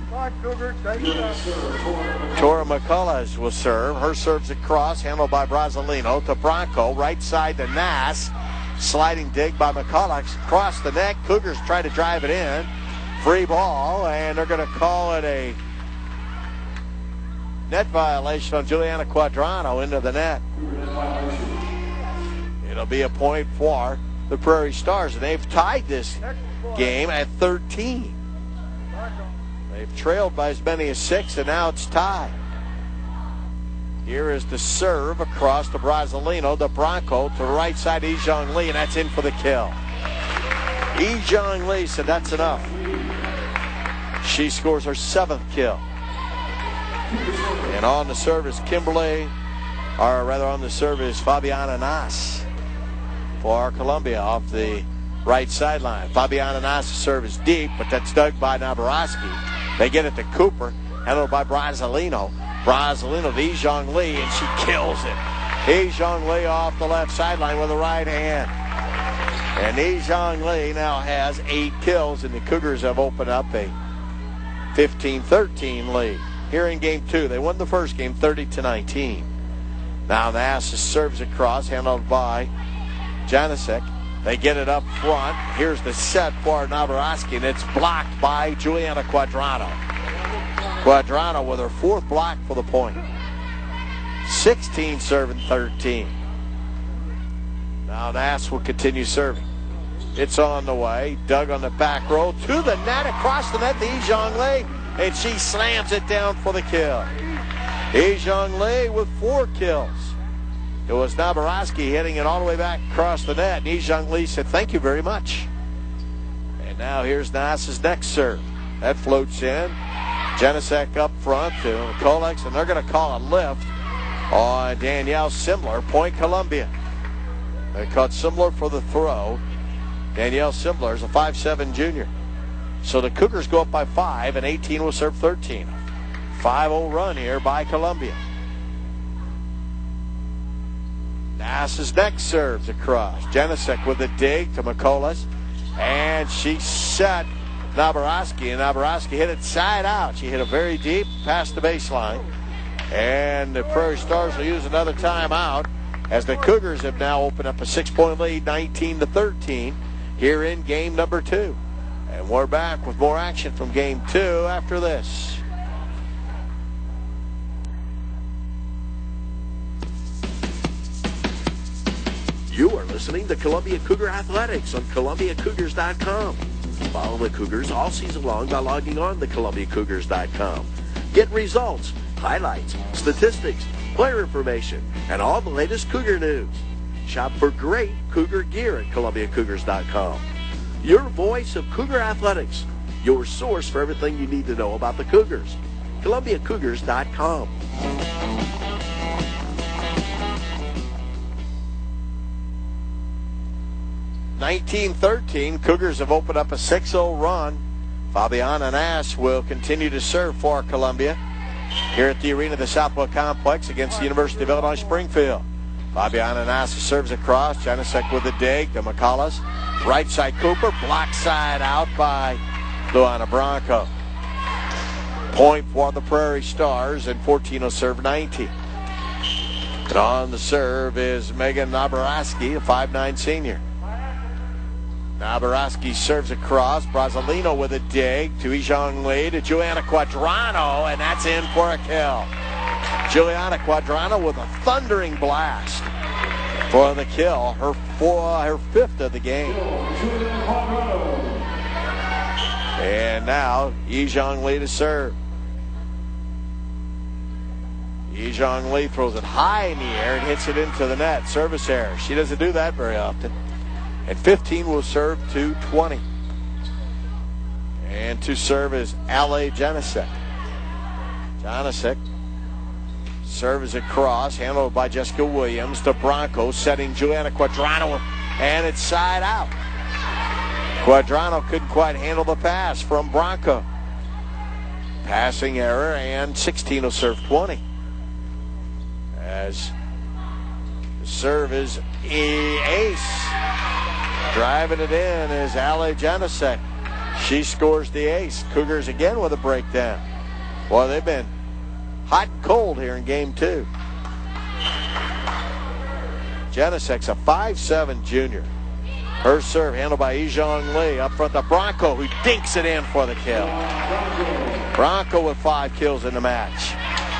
Tora McCullough will serve. Her serves across, handled by Brazzolino to Bronco, right side to Nass. Sliding dig by McCullough across the net. Cougars try to drive it in. Free ball, and they're going to call it a net violation on Juliana Quadrano into the net. It'll be a point for the Prairie Stars, and they've tied this game at 13. They've trailed by as many as 6, and now it's tied. Here is the serve across to Brazzolino, the Bronco to the right side, Ijong Lee, and that's in for the kill. Ijong Lee said that's enough. She scores her 7th kill. And on the serve is on the serve is Fabiana Nass for Columbia off the right sideline. Fabiana Nass' serve is deep, but that's dug by Nabaroski. They get it to Cooper, handled by Brazzolino. Brazzolino to Ijong Lee, and she kills it. Ijong Lee off the left sideline with the right hand. And Ijong Lee now has 8 kills, and the Cougars have opened up a 15-13 lead. Here in game 2, they won the first game 30-19. Now Nass serves across, handled by Janicek. They get it up front. Here's the set for Nabaroski, and it's blocked by Juliana Quadrano. Quadrano with her 4th block for the point. 16 serving 13. Now Nass will continue serving. It's on the way. Dug on the back row to the net, across the net to Ijong Lee, and she slams it down for the kill. Ijong Lee with 4 kills. It was Nabaroski hitting it all the way back across the net, and Ijong Lee said, "Thank you very much." And now here's Nass's next serve. That floats in. Janicek up front to McCullough, and they're going to call a lift on Danielle Simler, point Columbia. They caught Simler for the throw. Danielle Simler is a 5'7" junior. So the Cougars go up by 5, and 18 will serve 13. 5-0 run here by Columbia. Nass's next serves across. Janicek with a dig to McCullough, and she set Nabaroski, and Nabaroski hit it side out. She hit it very deep past the baseline, and the Prairie Stars will use another timeout as the Cougars have now opened up a 6-point lead, 19-13, here in game number 2. And we're back with more action from game 2 after this. You are listening to Columbia Cougar Athletics on ColumbiaCougars.com. Follow the Cougars all season long by logging on to ColumbiaCougars.com. Get results, highlights, statistics, player information, and all the latest Cougar news. Shop for great Cougar gear at ColumbiaCougars.com. Your voice of Cougar Athletics. Your source for everything you need to know about the Cougars. ColumbiaCougars.com. 19-13, Cougars have opened up a 6-0 run. Fabiana Nass will continue to serve for Columbia here at the arena of the Southwood Complex against the University of Illinois-Springfield. Fabiana Nass serves across. Janicek with a dig to McCullough. Right side Cooper, block side out by Luana Bronco. Point for the Prairie Stars, and 14 will serve 19. And on the serve is Megan Nabaroski, a 5'9" senior. Nabaroski serves across. Brazzolino with a dig to Ijong Lee to Juliana Quadrano, and that's in for a kill. Juliana Quadrano with a thundering blast for the kill, her 5th of the game. And now Ijong Lee to serve. Ijong Lee throws it high in the air and hits it into the net. Service error. She doesn't do that very often. And 15 will serve to 20. And to serve is L.A. Janicek. Janicek Serve is across, handled by Jessica Williams to Bronco, setting Juliana Quadrano, and it's side out. Quadrano couldn't quite handle the pass from Bronco. Passing error, and 16 will serve 20. As the serve is ace. Driving it in is Ali Janasek. She scores the ace. Cougars again with a breakdown. Well, they've been hot and cold here in game 2. Janasek's a 5'7" junior. Her serve handled by Ijong Lee. Up front, the Bronco, who dinks it in for the kill. Bronco with 5 kills in the match.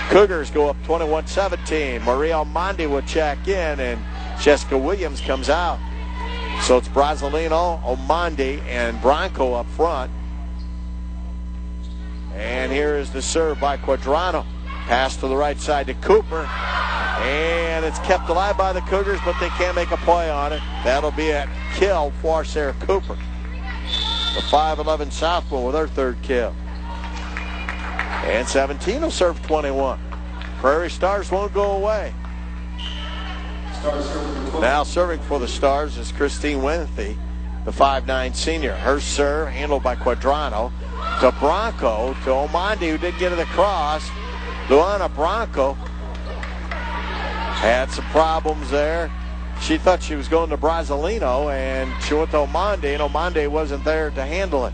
Cougars go up 21-17. Maria Almondi will check in, and Jessica Williams comes out. So it's Brasilino, Almondi, and Bronco up front. And here is the serve by Quadrano. Pass to the right side to Cooper. And it's kept alive by the Cougars, but they can't make a play on it. That'll be a kill for Sarah Cooper. The 5'11" sophomore with her 3rd kill. And 17 will serve 21. Prairie Stars won't go away. Now serving for the Stars is Christine Winthy, the 5'9" senior. Her serve handled by Quadrano to Bronco, to Almondi, who didn't get it across. Luana Bronco had some problems there. She thought she was going to Brasilino, and she went to Almondi, and Almondi wasn't there to handle it.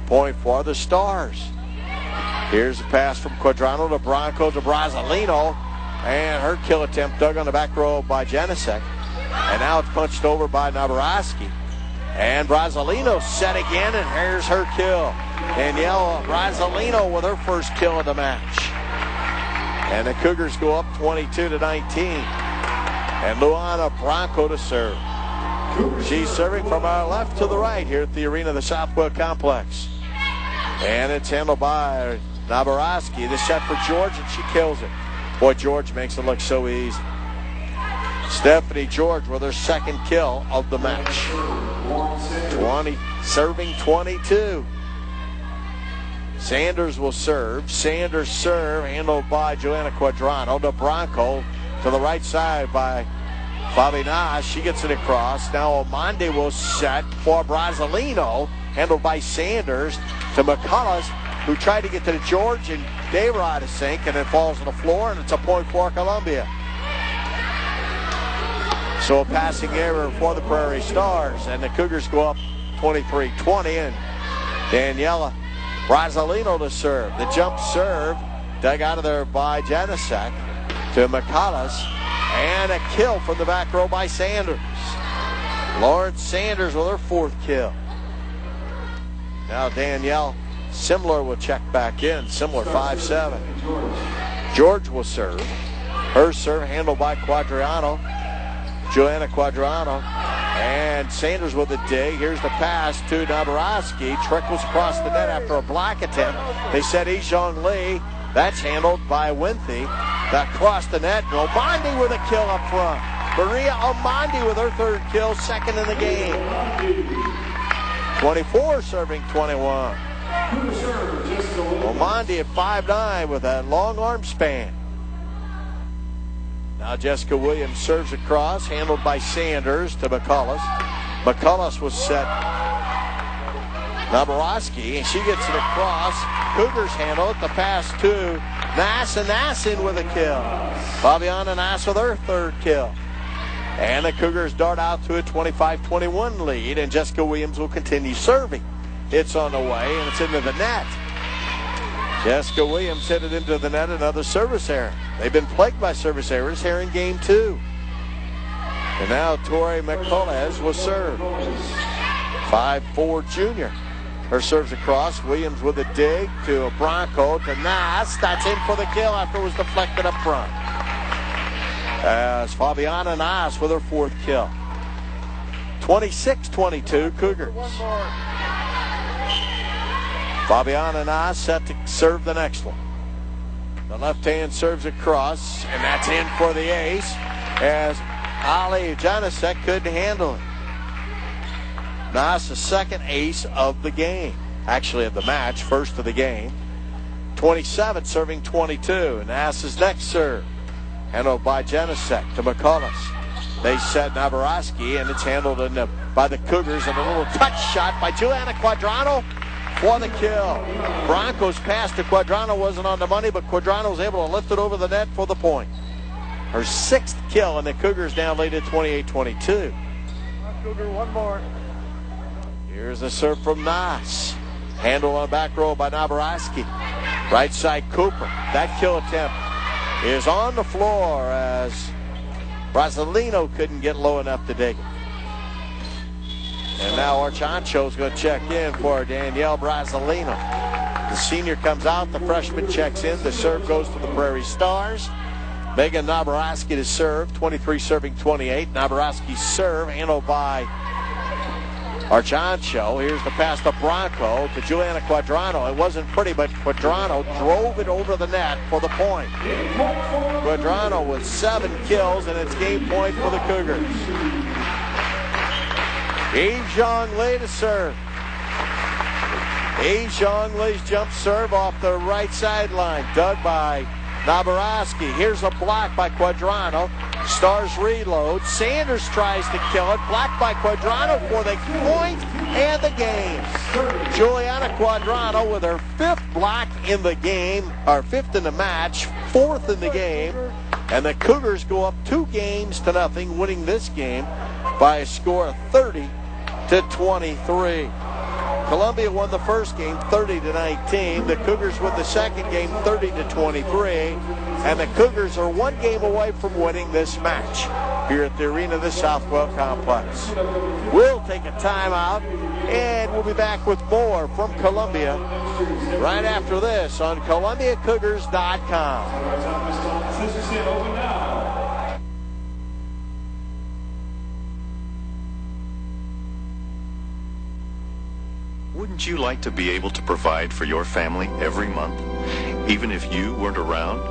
Point for the Stars. Here's a pass from Quadrano to Bronco to Brasilino, and her kill attempt dug on the back row by Janasek. And now it's punched over by Nabarovsky. And Brasilino set again, and here's her kill. Danielle Brasilino with her 1st kill of the match. And the Cougars go up 22-19. And Luana Bronco to serve. She's serving from our left to the right here at the arena of the Southwell Complex. And it's handled by Nabarovsky. This shot for George, and she kills it. Boy, George makes it look so easy. Stephanie George with her 2nd kill of the match. 20, serving 22. Sanders will serve. Sanders serve, handled by Joanna Quadrano to Bronco to the right side by Fabiana. She gets it across. Now Almondi will set for Brasilino, handled by Sanders to McCullough, who tried to get to the George, and they were out of sync, and it falls on the floor, and it's a point for Columbia. So a passing error for the Prairie Stars, and the Cougars go up 23-20, and Daniela Brasilino to serve. The jump serve dug out of there by Janasek to McCullough, and a kill from the back row by Sanders. Lawrence Sanders with her 4th kill. Now Danielle Simler will check back in. Simler 5'7". George will serve. Her serve handled by Quadrano. Joanna Quadrano. And Sanders with a dig. Here's the pass to Nabarovsky. Trickles across the net after a block attempt. They said Ijong Lee. That's handled by Winthy. That crossed the net. Almondi with a kill up front. Maria Almondi with her 3rd kill, 2nd in the game. 24 serving 21. Almondi at 5'9" with a long arm span. Now Jessica Williams serves across, handled by Sanders to McCullough. McCullough was set. Nabarovsky, and she gets it across. Cougars handle it. The pass to Nass, and Nass in with a kill. Fabiana Nass with her 3rd kill. And the Cougars dart out to a 25-21 lead, and Jessica Williams will continue serving. It's on the way, and it's into the net. Jessica Williams hit it into the net, another service error. They've been plagued by service errors here in game 2. And now Tori McCullough will serve. 5'4" junior. Her serves across. Williams with a dig to Bronco to Nass. That's in for the kill after it was deflected up front. As Fabiana Nass with her 4th kill. 26-22 Cougars. Fabiana Nass set to serve the next one. The left hand serves across, and that's in for the ace, as Ali Janasek couldn't handle it. Nass, the 2nd ace of the game. Actually of the match, 1st of the game. 27 serving 22. Nass's next serve. Handled by Janicek to McCullis. They set Navarowski, and it's handled by the Cougars, and a little touch shot by Juliana Quadrano for the kill. Broncos pass to Quadrano wasn't on the money, but Quadrano was able to lift it over the net for the point. Her 6th kill, and the Cougars now lead at 28-22. Cougar, one more. Here's the serve from Nas. Handled on the back row by Navarowski. Right side Cooper. That kill attempt is on the floor as Brasilino couldn't get low enough to dig it. And now Archancho's going to check in for Danielle Brasilino. The senior comes out, the freshman checks in, the serve goes to the Prairie Stars. Megan Navarowski to serve, 23 serving 28. Navarowski's serve handled by Archancho. Here's the pass to Bronco to Juliana Quadrano. It wasn't pretty, but Quadrano drove it over the net for the point. Quadrano with 7 kills, and it's game point for the Cougars. Zhang Lee to serve. Zhang Lee's jump serve off the right sideline, dug by Navarowski. Here's a block by Quadrano. Stars reload. Sanders tries to kill it. Blocked by Quadrano for the point and the game. Juliana Quadrano with her 5th block in the game, or 5th in the match, 4th in the game. And the Cougars go up 2-0, winning this game by a score of 30-23. Columbia won the first game 30-19. The Cougars win the second game 30-23. And the Cougars are 1 game away from winning this match here at the arena of the Southwell Complex. We'll take a timeout, and we'll be back with more from Columbia right after this on ColumbiaCougars.com. Wouldn't you like to be able to provide for your family every month, even if you weren't around?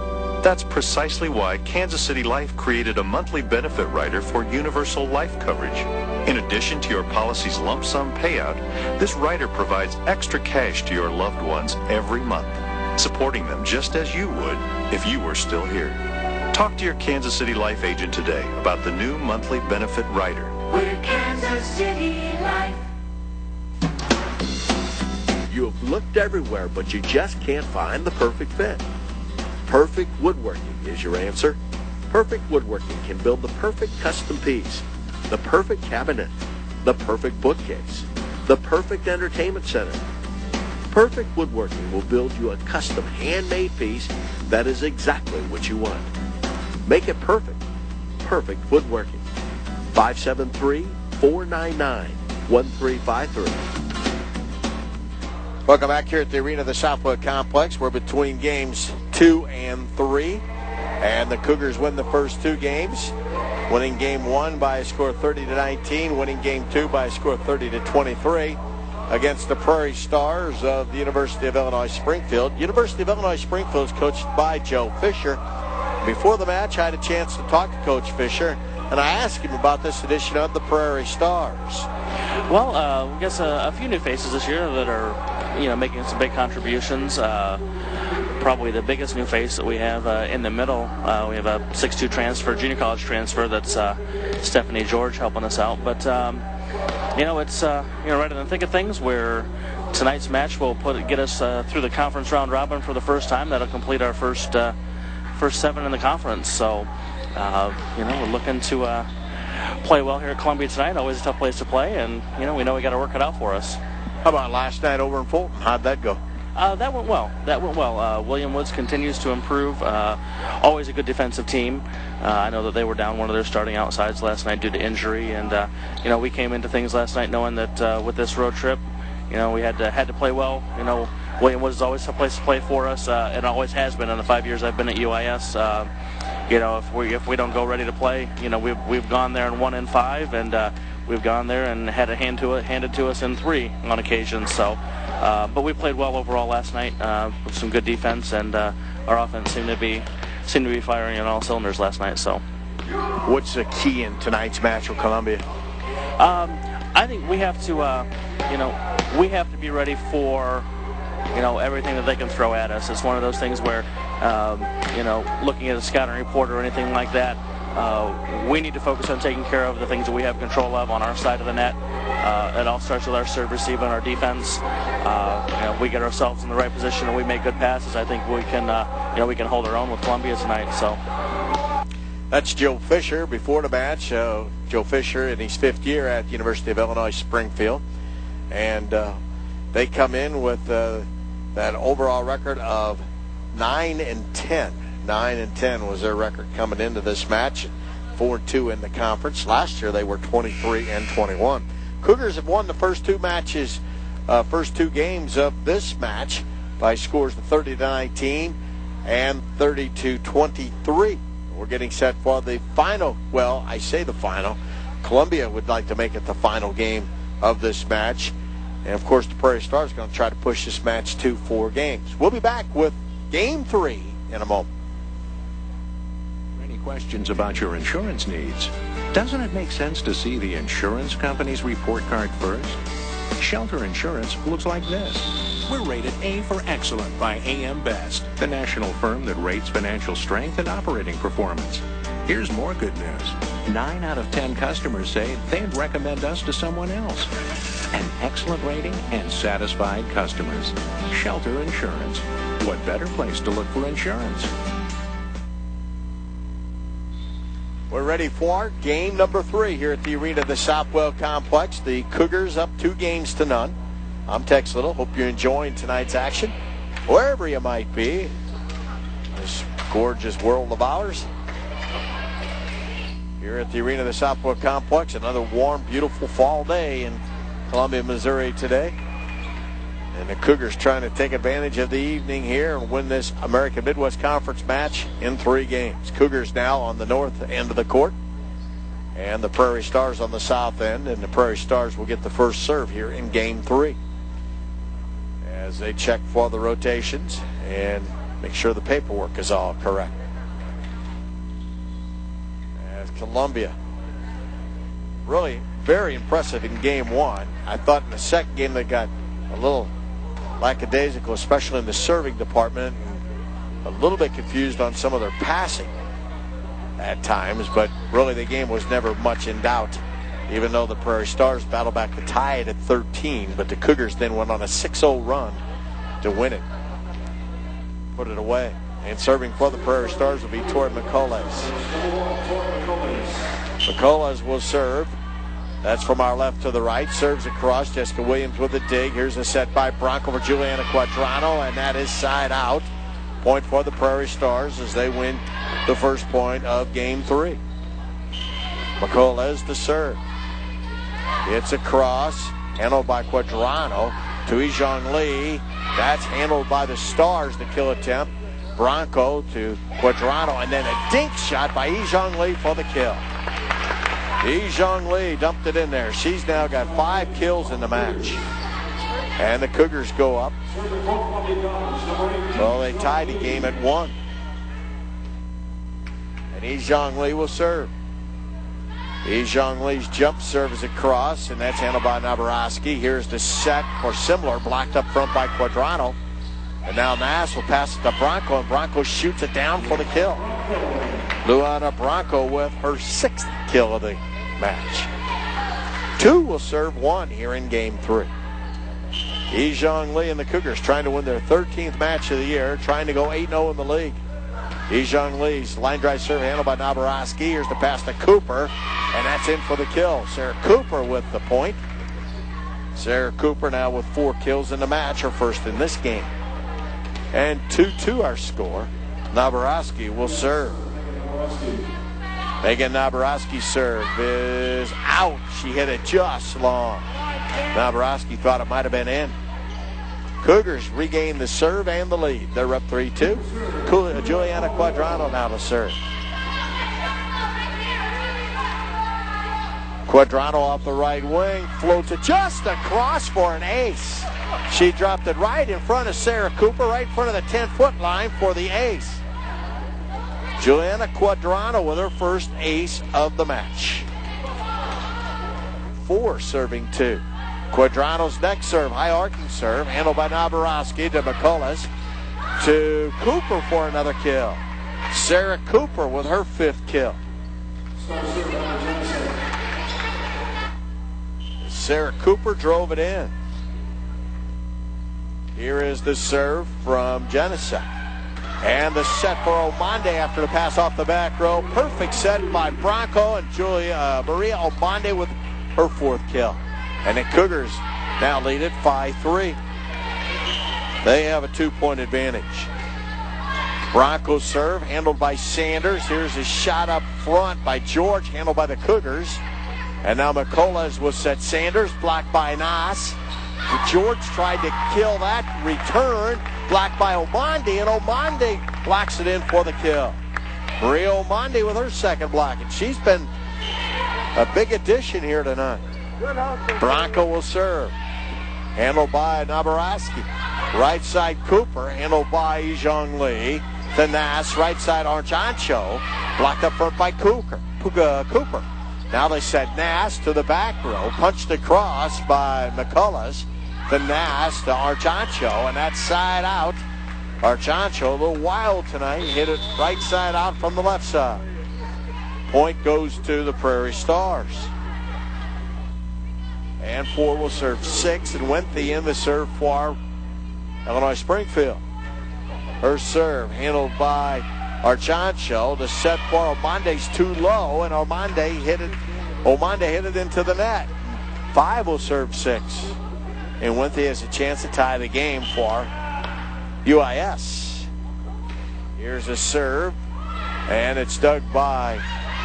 That's precisely why Kansas City Life created a monthly benefit rider for universal life coverage. In addition to your policy's lump sum payout, this rider provides extra cash to your loved ones every month, supporting them just as you would if you were still here. Talk to your Kansas City Life agent today about the new monthly benefit rider. We're Kansas City Life. You have looked everywhere, but you just can't find the perfect fit. Perfect Woodworking is your answer. Perfect Woodworking can build the perfect custom piece, the perfect cabinet, the perfect bookcase, the perfect entertainment center. Perfect Woodworking will build you a custom handmade piece that is exactly what you want. Make it perfect. Perfect Woodworking. 573-499-1353. Welcome back here at the arena of the Southwood Complex. We're between games 2 and 3. And the Cougars win the first 2 games, winning game 1 by a score of 30-19, winning game 2 by a score of 30-23 against the Prairie Stars of the University of Illinois-Springfield. University of Illinois-Springfield is coached by Joe Fisher. Before the match, I had a chance to talk to Coach Fisher, and I asked him about this edition of the Prairie Stars. Well, I guess a few new faces this year that are, making some big contributions. Probably the biggest new face that we have in the middle. We have a 6'2" transfer, junior college transfer. That's Stephanie George helping us out. But it's right in the thick of things. Where tonight's match will get us through the conference round robin for the first time. That'll complete our first 7 in the conference. So we're looking to play well here at Columbia tonight. Always a tough place to play, and we know we got to work it out for us. How about last night over in Fulton? How'd that go? That went well. William Woods continues to improve. Always a good defensive team. I know that they were down one of their starting outsides last night due to injury, and we came into things last night knowing that with this road trip, we had to play well. William Woods is always a place to play for us. It always has been in the 5 years I've been at UIS. If we don't go ready to play, we've gone there and won in 5, and we've gone there and had handed to us in 3 on occasion. So, but we played well overall last night with some good defense, and our offense seemed to be firing on all cylinders last night. So, what's the key in tonight's match with Columbia? I think we have to, we have to be ready for everything that they can throw at us. It's one of those things where looking at a scouting report or anything like that. We need to focus on taking care of the things that we have control of on our side of the net. It all starts with our serve, receive, and our defense. We get ourselves in the right position and we make good passes. I think we can, we can hold our own with Columbia tonight. So. That's Joe Fisher before the match. Joe Fisher in his 5th year at the University of Illinois-Springfield. And they come in with that overall record of 9-10. 9-10 was their record coming into this match. 4-2 in the conference. Last year they were 23-21. Cougars have won the first two games of this match by scores of 30-19 and 30-23. We're getting set for the final. Well, I say the final. Columbia would like to make it the final game of this match. And, of course, the Prairie Stars are going to try to push this match to 4 games. We'll be back with Game 3 in a moment. Any questions about your insurance needs? Doesn't it make sense to see the insurance company's report card first? Shelter Insurance looks like this. We're rated A for excellent by AM Best, The national firm that rates financial strength and operating performance. Here's more good news. 9 out of 10 customers say they'd recommend us to someone else. An excellent rating and satisfied customers. Shelter Insurance. What better place to look for insurance? We're ready for game number 3 here at the arena of the Southwell Complex. The Cougars up 2-0. I'm Tex Little. Hope you're enjoying tonight's action, wherever you might be. This gorgeous world of ours. Here at the arena of the Southwell Complex, another warm, beautiful fall day in Columbia, Missouri today. And the Cougars trying to take advantage of the evening here and win this American Midwest Conference match in 3 games. Cougars now on the north end of the court, and the Prairie Stars on the south end. And the Prairie Stars will get the first serve here in game 3. As they check for the rotations and make sure the paperwork is all correct. As Columbia, really very impressive in game 1. I thought in the second game they got a little lackadaisical, especially in the serving department, and a little bit confused on some of their passing at times, but really the game was never much in doubt, even though the Prairie Stars battled back to tie it at 13, but the Cougars then went on a 6-0 run to win it. Put it away. And serving for the Prairie Stars will be Tori McCullough. McCullough will serve. That's from our left to the right. Serves across. Jessica Williams with a dig. Here's a set by Bronco for Juliana Quadrano, and that is side out. Point for the Prairie Stars as they win the first point of game 3. McCullough to serve. It's across. Handled by Quadrano to Ijong Lee. That's handled by the Stars, the kill attempt. Bronco to Quadrano, and then a dink shot by Ijong Lee for the kill. Ijong Lee dumped it in there. She's now got 5 kills in the match. And the Cougars go up. Well, they tied the game at 1. And Ijong Lee will serve. Ijong Lee's jump serve is across, and that's handled by Nabarowski. Here's the set for Simler, blocked up front by Quadrano. And now Nass will pass it to Bronco, and Bronco shoots it down for the kill. Luana Bronco with her 6th kill of the match. 2 will serve 1 here in game 3. Ijong Lee and the Cougars trying to win their 13th match of the year, trying to go 8-0 in the league. Ijong Lee's line drive serve handled by Nabarowski. Here's the pass to Cooper, and that's in for the kill. Sarah Cooper with the point. Sarah Cooper now with 4 kills in the match, her first in this game. And 2-2 our score. Nabarowski will serve. Megan Nabarowski's serve is out. She hit it just long. Nabarowski thought it might have been in. Cougars regain the serve and the lead. They're up 3-2. Juliana Quadrano now to serve. Quadrano off the right wing, floats it just across for an ace. She dropped it right in front of Sarah Cooper, right in front of the 10-foot line for the ace. Juliana Quadrano with her first ace of the match. 4 serving 2. Quadrano's next serve, high arcing serve, handled by Nabarowski to McCullough. to Cooper for another kill. Sarah Cooper with her 5th kill. Sarah Cooper drove it in. Here is the serve from Genesee. And the set for Omonde after the pass off the back row. Perfect set by Bronco and Maria Omonde with her 4th kill. And the Cougars now lead at 5-3. They have a 2-point advantage. Bronco serve handled by Sanders. Here's a shot up front by George, handled by the Cougars. And now McCullough will set Sanders, blocked by Nas. George tried to kill that return, blocked by Omonde, and Omonde blocks it in for the kill. Maria Omonde with her 2nd block, and she's been a big addition here tonight. Bronco will serve, handled by Nabaraski. Right side Cooper, handled by Zhang Li. To Nas, right side Archancho, blocked up front by Cooper. Now they set Nas to the back row, punched across by McCullough. To Nas to Archancho, and that side out. Archancho a little wild tonight, hit it right side out from the left side. Point goes to the Prairie Stars. And 4 will serve 6, and Wenthy in the serve for Illinois-Springfield. Her serve handled by Archancho. The set for Omonde's too low, and Omonde hit it into the net. 5 will serve 6. And Wenthy has a chance to tie the game for UIS. Here's a serve, and it's dug by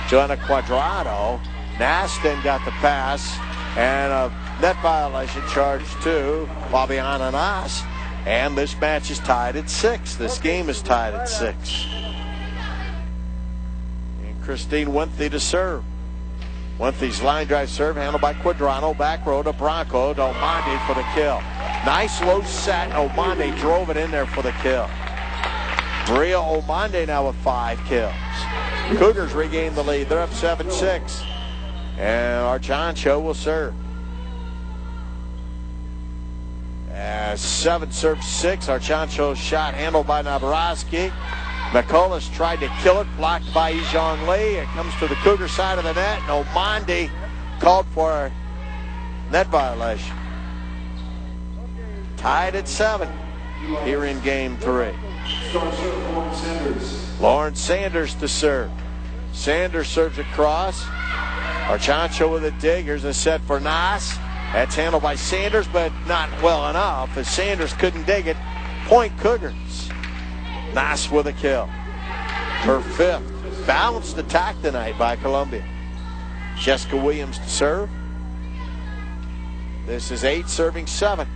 Joanna Quadrado. Naston got the pass, and a net violation charge to Fabiana Nas. And this match is tied at 6. This game is tied at 6. And Christine Wenthy to serve. Wenthy's line drive serve handled by Quadrano. Back row to Bronco. To Omonde for the kill. Nice low set. Omonde drove it in there for the kill. Maria Omonde now with 5 kills. Cougars regain the lead. They're up 7-6. And Archancho will serve. 7 serves 6. Archancho's shot handled by Nabaraski. McCullough tried to kill it, blocked by Zhang Li. It comes to the Cougar side of the net, and Omonde called for a net violation. Tied at 7 here in game 3. Lauren Sanders to serve. Sanders serves across. Archancho with a dig. Here's a set for Nas. That's handled by Sanders, but not well enough, as Sanders couldn't dig it. Point Cougars. Nas with a kill. Her 5th. Balanced attack tonight by Columbia. Jessica Williams to serve. This is 8 serving 7.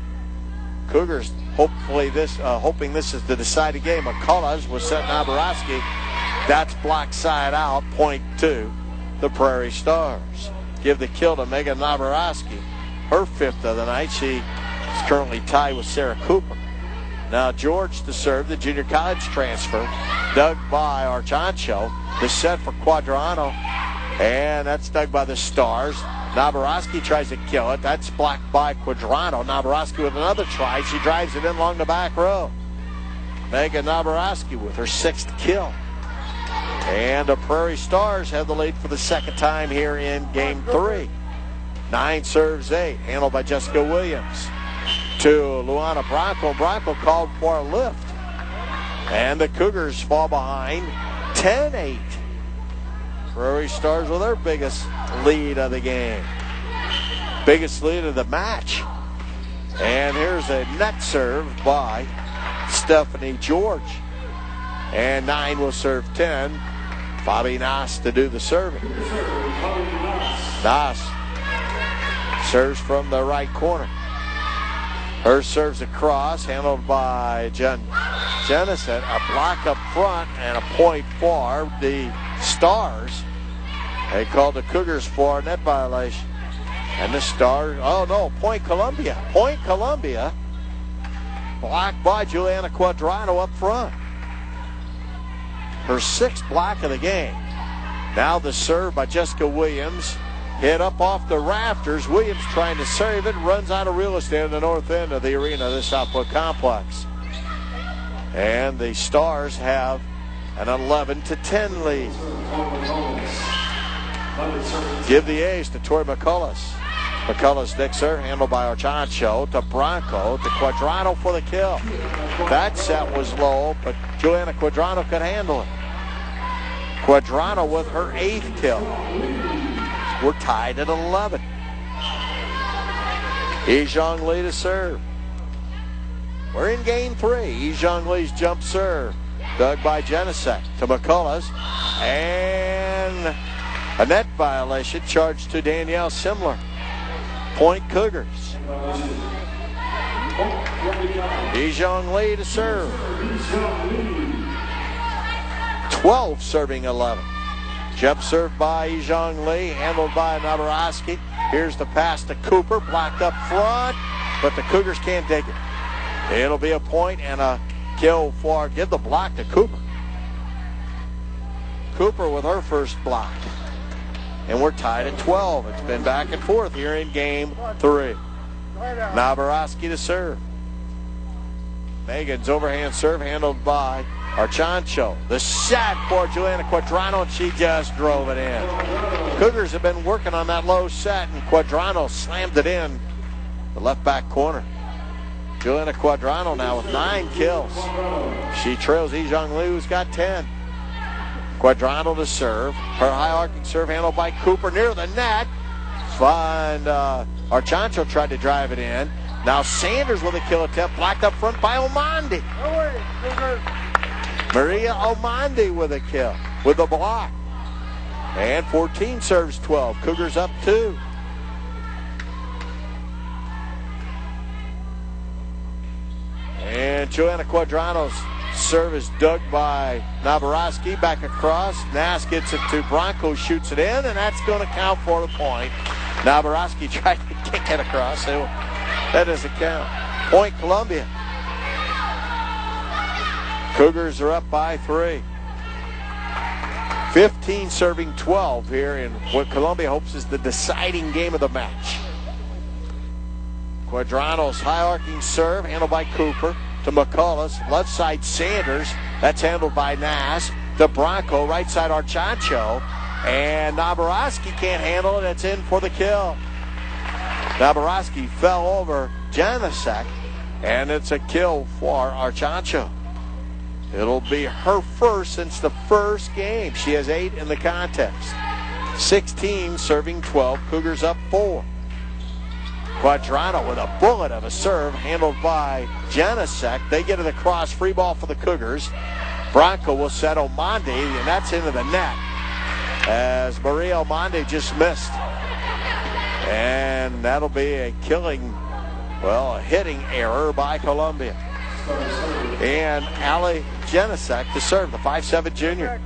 Cougars hoping this is the deciding game. McCullough was set Nabaraski. That's blocked side out. Point to the Prairie Stars. Give the kill to Megan Nabaraski. Her 5th of the night. She is currently tied with Sarah Cooper. Now George to serve, the junior college transfer. Dug by Archancho. The set for Quadrano. And that's dug by the Stars. Nabaraski tries to kill it. That's blocked by Quadrano. Nabaraski with another try. She drives it in along the back row. Megan Nabaraski with her 6th kill. And the Prairie Stars have the lead for the 2nd time here in game 3. 9 serves 8. Handled by Jessica Williams. To Luana Bronco. Bronco called for a lift. And the Cougars fall behind 10-8. Prairie Stars with their biggest lead of the game. Biggest lead of the match. And here's a net serve by Stephanie George. And 9 will serve 10. Bobby Nas to do the serving. Nas serves from the right corner. Her serves across, handled by Jennison. A block up front and a point for the Stars. They called the Cougars for a net violation. And the Stars, oh no, Point Columbia. Point Columbia. Blocked by Juliana Quadrano up front. Her 6th block of the game. Now the serve by Jessica Williams. Hit up off the rafters. Williams trying to serve it. Runs out of real estate in the north end of the arena, the Southwood Complex. And the Stars have an 11-10 lead. Give the ace to Tori McCullough. McCullough's dick serve, handled by Archancho to Bronco to Quadrano for the kill. That set was low, but Juliana Quadrano could handle it. Quadrano with her 8th kill. We're tied at 11. Yizhong Lee to serve. We're in game 3. Yizhong Lee's jump serve. Dug by Genesek to McCullough. And a net violation charged to Danielle Simler. Point Cougars. Yizhong Lee to serve. 12 serving 11. Jump serve by Yizhong Lee, handled by Navarowski. Here's the pass to Cooper, blocked up front, but the Cougars can't take it. It'll be a point and a kill for, give the block to Cooper. Cooper with her first block. And we're tied at 12. It's been back and forth here in game 3. Navarowski to serve. Megan's overhand serve, handled by Archancho. The set for Juliana Quadrano, and she just drove it in. Cougars have been working on that low set, and Quadrano slammed it in the left back corner. Juliana Quadrano now with 9 kills. She trails Yizhong Lee, who's got 10. Quadrano to serve. Her high arcing serve, handled by Cooper near the net. Archancho tried to drive it in. Now Sanders with a kill attempt, blocked up front by Omandi. Maria Omandi with a kill, with the block. And 14 serves 12. Cougars up 2. And Joanna Quadrano's serve is dug by Navarowski. Back across. Nass gets it to Bronco, shoots it in, and that's going to count for the point. Navarowski tried to kick it across. So that doesn't count. Point Columbia. Cougars are up by 3. 15 serving 12 here in what Columbia hopes is the deciding game of the match. Quadrano's high arcing serve, handled by Cooper to McCullough. Left side Sanders. That's handled by Nass. To Bronco. Right side Archancho. And Navarowski can't handle it. It's in for the kill. Navarowski fell over Janicek. And it's a kill for Archancho. It'll be her first since the first game. She has 8 in the contest. 16 serving 12. Cougars up 4. Quadrano with a bullet of a serve, handled by Janicek. They get it across, free ball for the Cougars. Bronco will set Omandi, and that's into the net as Maria Omandi just missed. And that'll be a hitting error by Columbia. And Allie Janicek to serve, the 5'7" junior.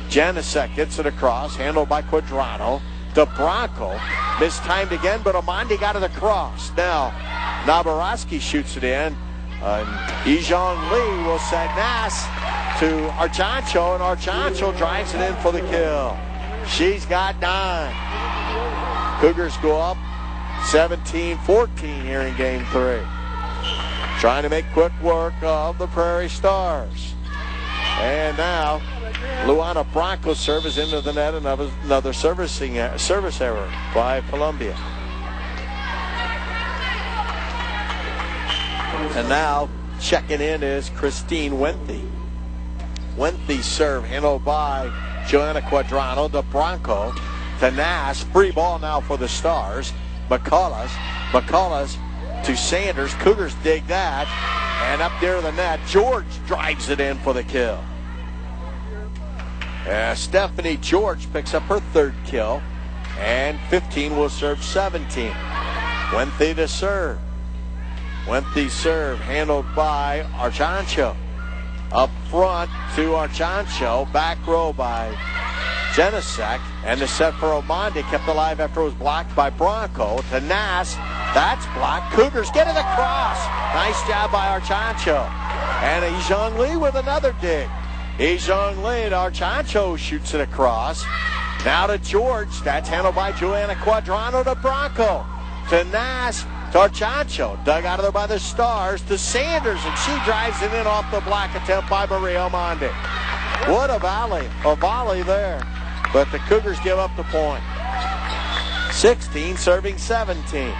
Janicek gets it across, handled by Quadrano. To Bronco, mistimed again, but Omandi got it across. Now, Navarowski shoots it in. Yizhong Lee will set Nass to Archancho, and Archancho drives it in for the kill. She's got 9. Cougars go up 17-14 here in game 3. Trying to make quick work of the Prairie Stars. And now, Luana Bronco's serve is into the net, another service error by Columbia. And now checking in is Christine Wenthy. Wenthy's serve handled by Joanna Quadrano to Bronco to Nass. Free ball now for the Stars. McCullough to Sanders. Cougars dig that. And up near the net, George drives it in for the kill. Stephanie George picks up her 3rd kill, and 15 will serve 17. Wenthy to serve. Wenthy serve handled by Archancho. Up front to Archancho, back row by Janicek, and the set for Omandi kept alive after it was blocked by Bronco. To Nass, that's blocked. Cougars get it across. Nice job by Archancho. And Yizhong Lee with another dig. Yizhong Lee, Archancho shoots it across. Now to George. That's handled by Joanna Quadrano to Bronco. To Nass, Archancho, dug out of there by the Stars to Sanders, and she drives it in off the block attempt by Maria Almonte. What a volley there. But the Cougars give up the point. 16 serving 17.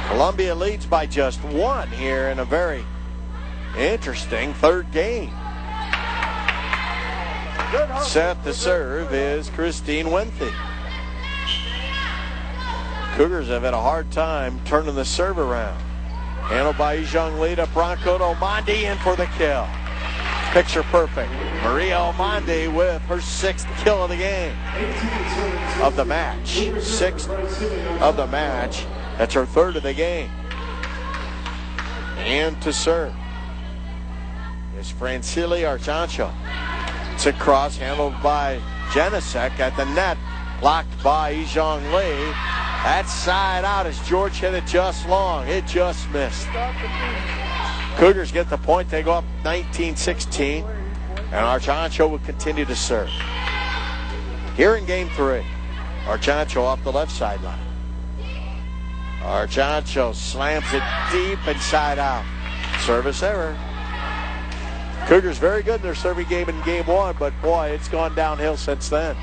Columbia leads by just 1 here in a very interesting third game. Set to serve is Christine Wenthy. Cougars have had a hard time turning the serve around. Handled by Ijong Lee to Bronco to Omondi in for the kill. Picture perfect. Maria Omondi with her 6th kill of the game. Of the match. 6th of the match. That's her 3rd of the game. And to serve is Francili Archancho. It's a cross handled by Janicek at the net. Blocked by Ijong Lee. That side out as George hit it just long. It just missed. Cougars get the point. They go up 19-16. And Archancho will continue to serve. Here in game 3, Archancho off the left sideline. Archancho slams it deep inside out. Service error. Cougars very good in their serving game in game 1, but boy, it's gone downhill since then.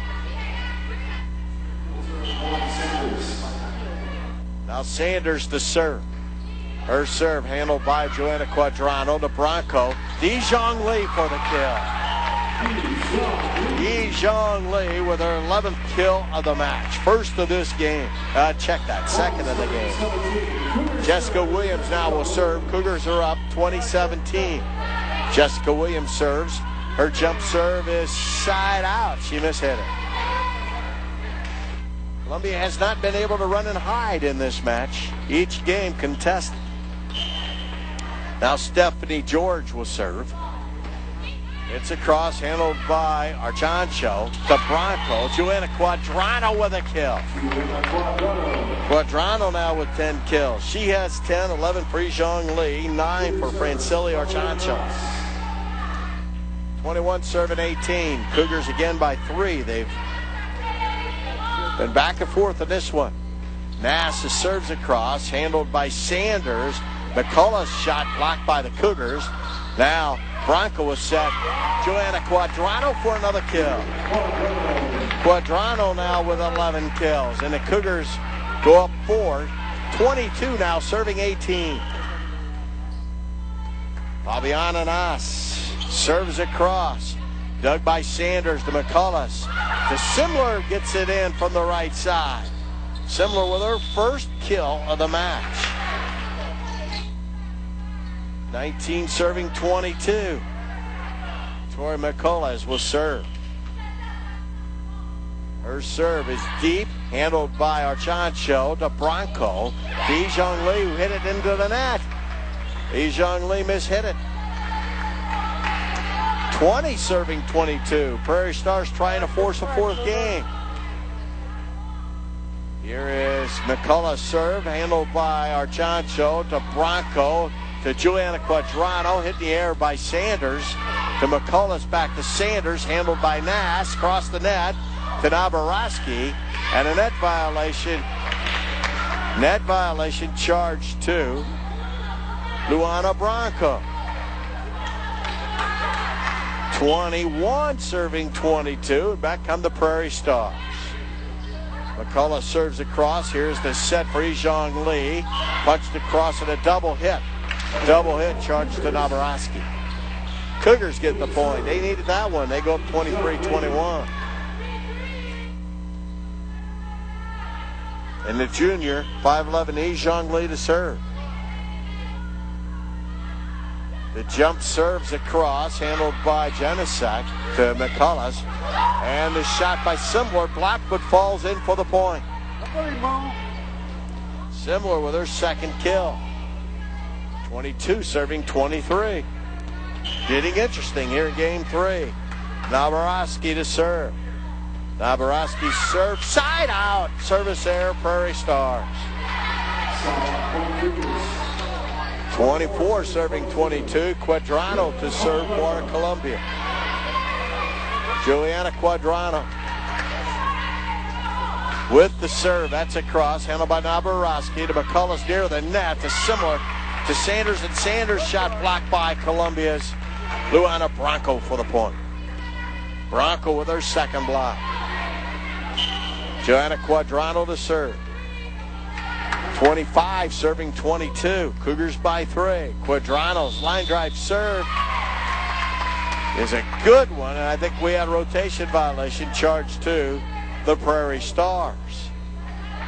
Now Sanders to serve. Her serve handled by Joanna Quadrano to Bronco. Ijong Lee for the kill. Ijong Lee with her 11th kill of the match. First of this game. Check that. 2nd of the game. Jessica Williams now will serve. Cougars are up 20-17. Jessica Williams serves. Her jump serve is side out. She mishit it. Columbia has not been able to run and hide in this match. Each game contested. Now Stephanie George will serve. It's a cross handled by Archancho to Bronco. Joanna Quadrano with a kill. Quadrano now with 10 kills. She has 10, 11 for Ijong Lee, 9 for Francili Archancho. 21 serving 18. Cougars again by 3. They've been back and forth in this one. Nass serves across, handled by Sanders. McCullough's shot blocked by the Cougars. Now Bronco was set. Joanna Quadrano for another kill. Quadrano now with 11 kills. And the Cougars go up 4. 22 now, serving 18. Fabiana Nass serves across. Dug by Sanders to McCullough's. The Simler gets it in from the right side. Simler with her first kill of the match. 19 serving 22. Tori McCullough's will serve. Her serve is deep, handled by Archancho to Bronco. Ijong Lee who hit it into the net. Ijong Lee mishit it. 20 serving 22. Prairie Stars trying to force a 4th game. Here is McCullough's serve, handled by Archancho to Bronco to Joanna Quadrano. Hit in the air by Sanders to McCullough's, back to Sanders, handled by Nass. Across the net to Naboroski. And a net violation. Net violation charged to Luana Bronco. 21 serving 22. Back come the Prairie Stars. McCullough serves across. Here's the set for Ijong Lee. Punched across and a double hit. Double hit charged to Naboroski. Cougars get the point. They needed that one. They go up 23-21. And the junior, 5'11", Ijong Lee to serve. The jump serves across, handled by Janicek to McCullough's. And the shot by Simler, blocked but falls in for the point. Simler with her 2nd kill. 22 serving 23. Getting interesting here in game 3. Naboroski to serve. Naboroski serve, side out. Service error, Prairie Stars. 24 serving 22. Quadrano to serve for Columbia. Joanna Quadrano with the serve. That's a cross, handled by Nabarowski to McCullough's near the net. Similar to Sanders, and Sanders' shot blocked by Columbia's Luana Bronco for the point. Bronco with her second block. Joanna Quadrano to serve. 25 serving 22. Cougars by 3. Quadrano's line drive serve is a good one, and I think we had a rotation violation charged to the Prairie Stars.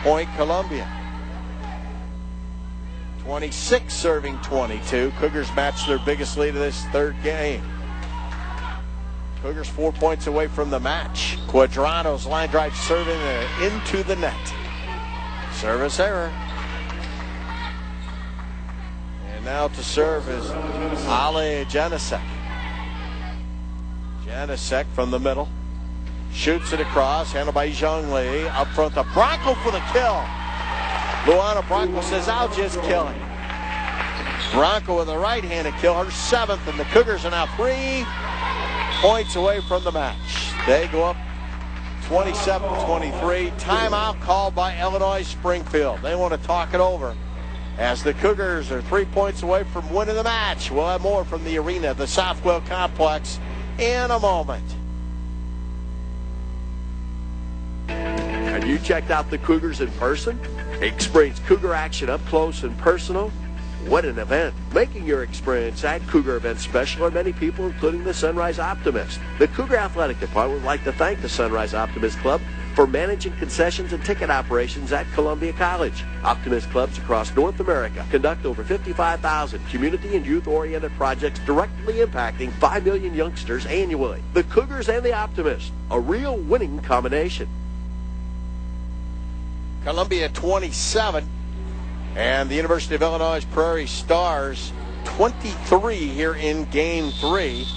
Point Columbia. 26 serving 22. Cougars match their biggest lead of this third game. Cougars 4 points away from the match. Quadrano's line drive serving into the net. Service error. And now to serve is Ale Janasek. Janasek from the middle. Shoots it across, handled by Zhang Li. Up front to Bronco for the kill. Luana Bronco says, I'll just kill him. Bronco with a right-handed kill, her 7th, and the Cougars are now 3 points away from the match. They go up 27-23. Timeout called by Illinois-Springfield. They want to talk it over as the Cougars are 3 points away from winning the match. We'll have more from the arena, the Southwell Complex, in a moment. Have you checked out the Cougars in person? Experience Cougar action up close and personal? What an event. Making your experience at Cougar events special are many people, including the Sunrise Optimist. The Cougar Athletic Department would like to thank the Sunrise Optimist Club for managing concessions and ticket operations at Columbia College. Optimist clubs across North America conduct over 55,000 community and youth-oriented projects directly impacting 5 million youngsters annually. The Cougars and the Optimist, a real winning combination. Columbia 27 and the University of Illinois Prairie Stars 23 here in Game 3.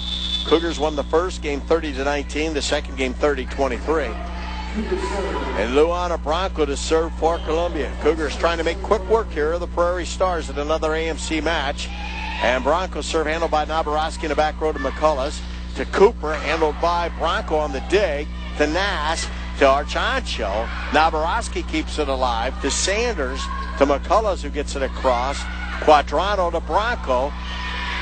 Cougars won the first game 30-19, the second game 30-23. And Luana Bronco to serve for Columbia. Cougars trying to make quick work here of the Prairie Stars at another AMC match. And Bronco serve handled by Nabarowski in the back row to McCullough's. To Cooper, handled by Bronco on the dig. To Nass, to Archancho. Nabarowski keeps it alive. To Sanders, to McCullough's, who gets it across. Quadrano to Bronco.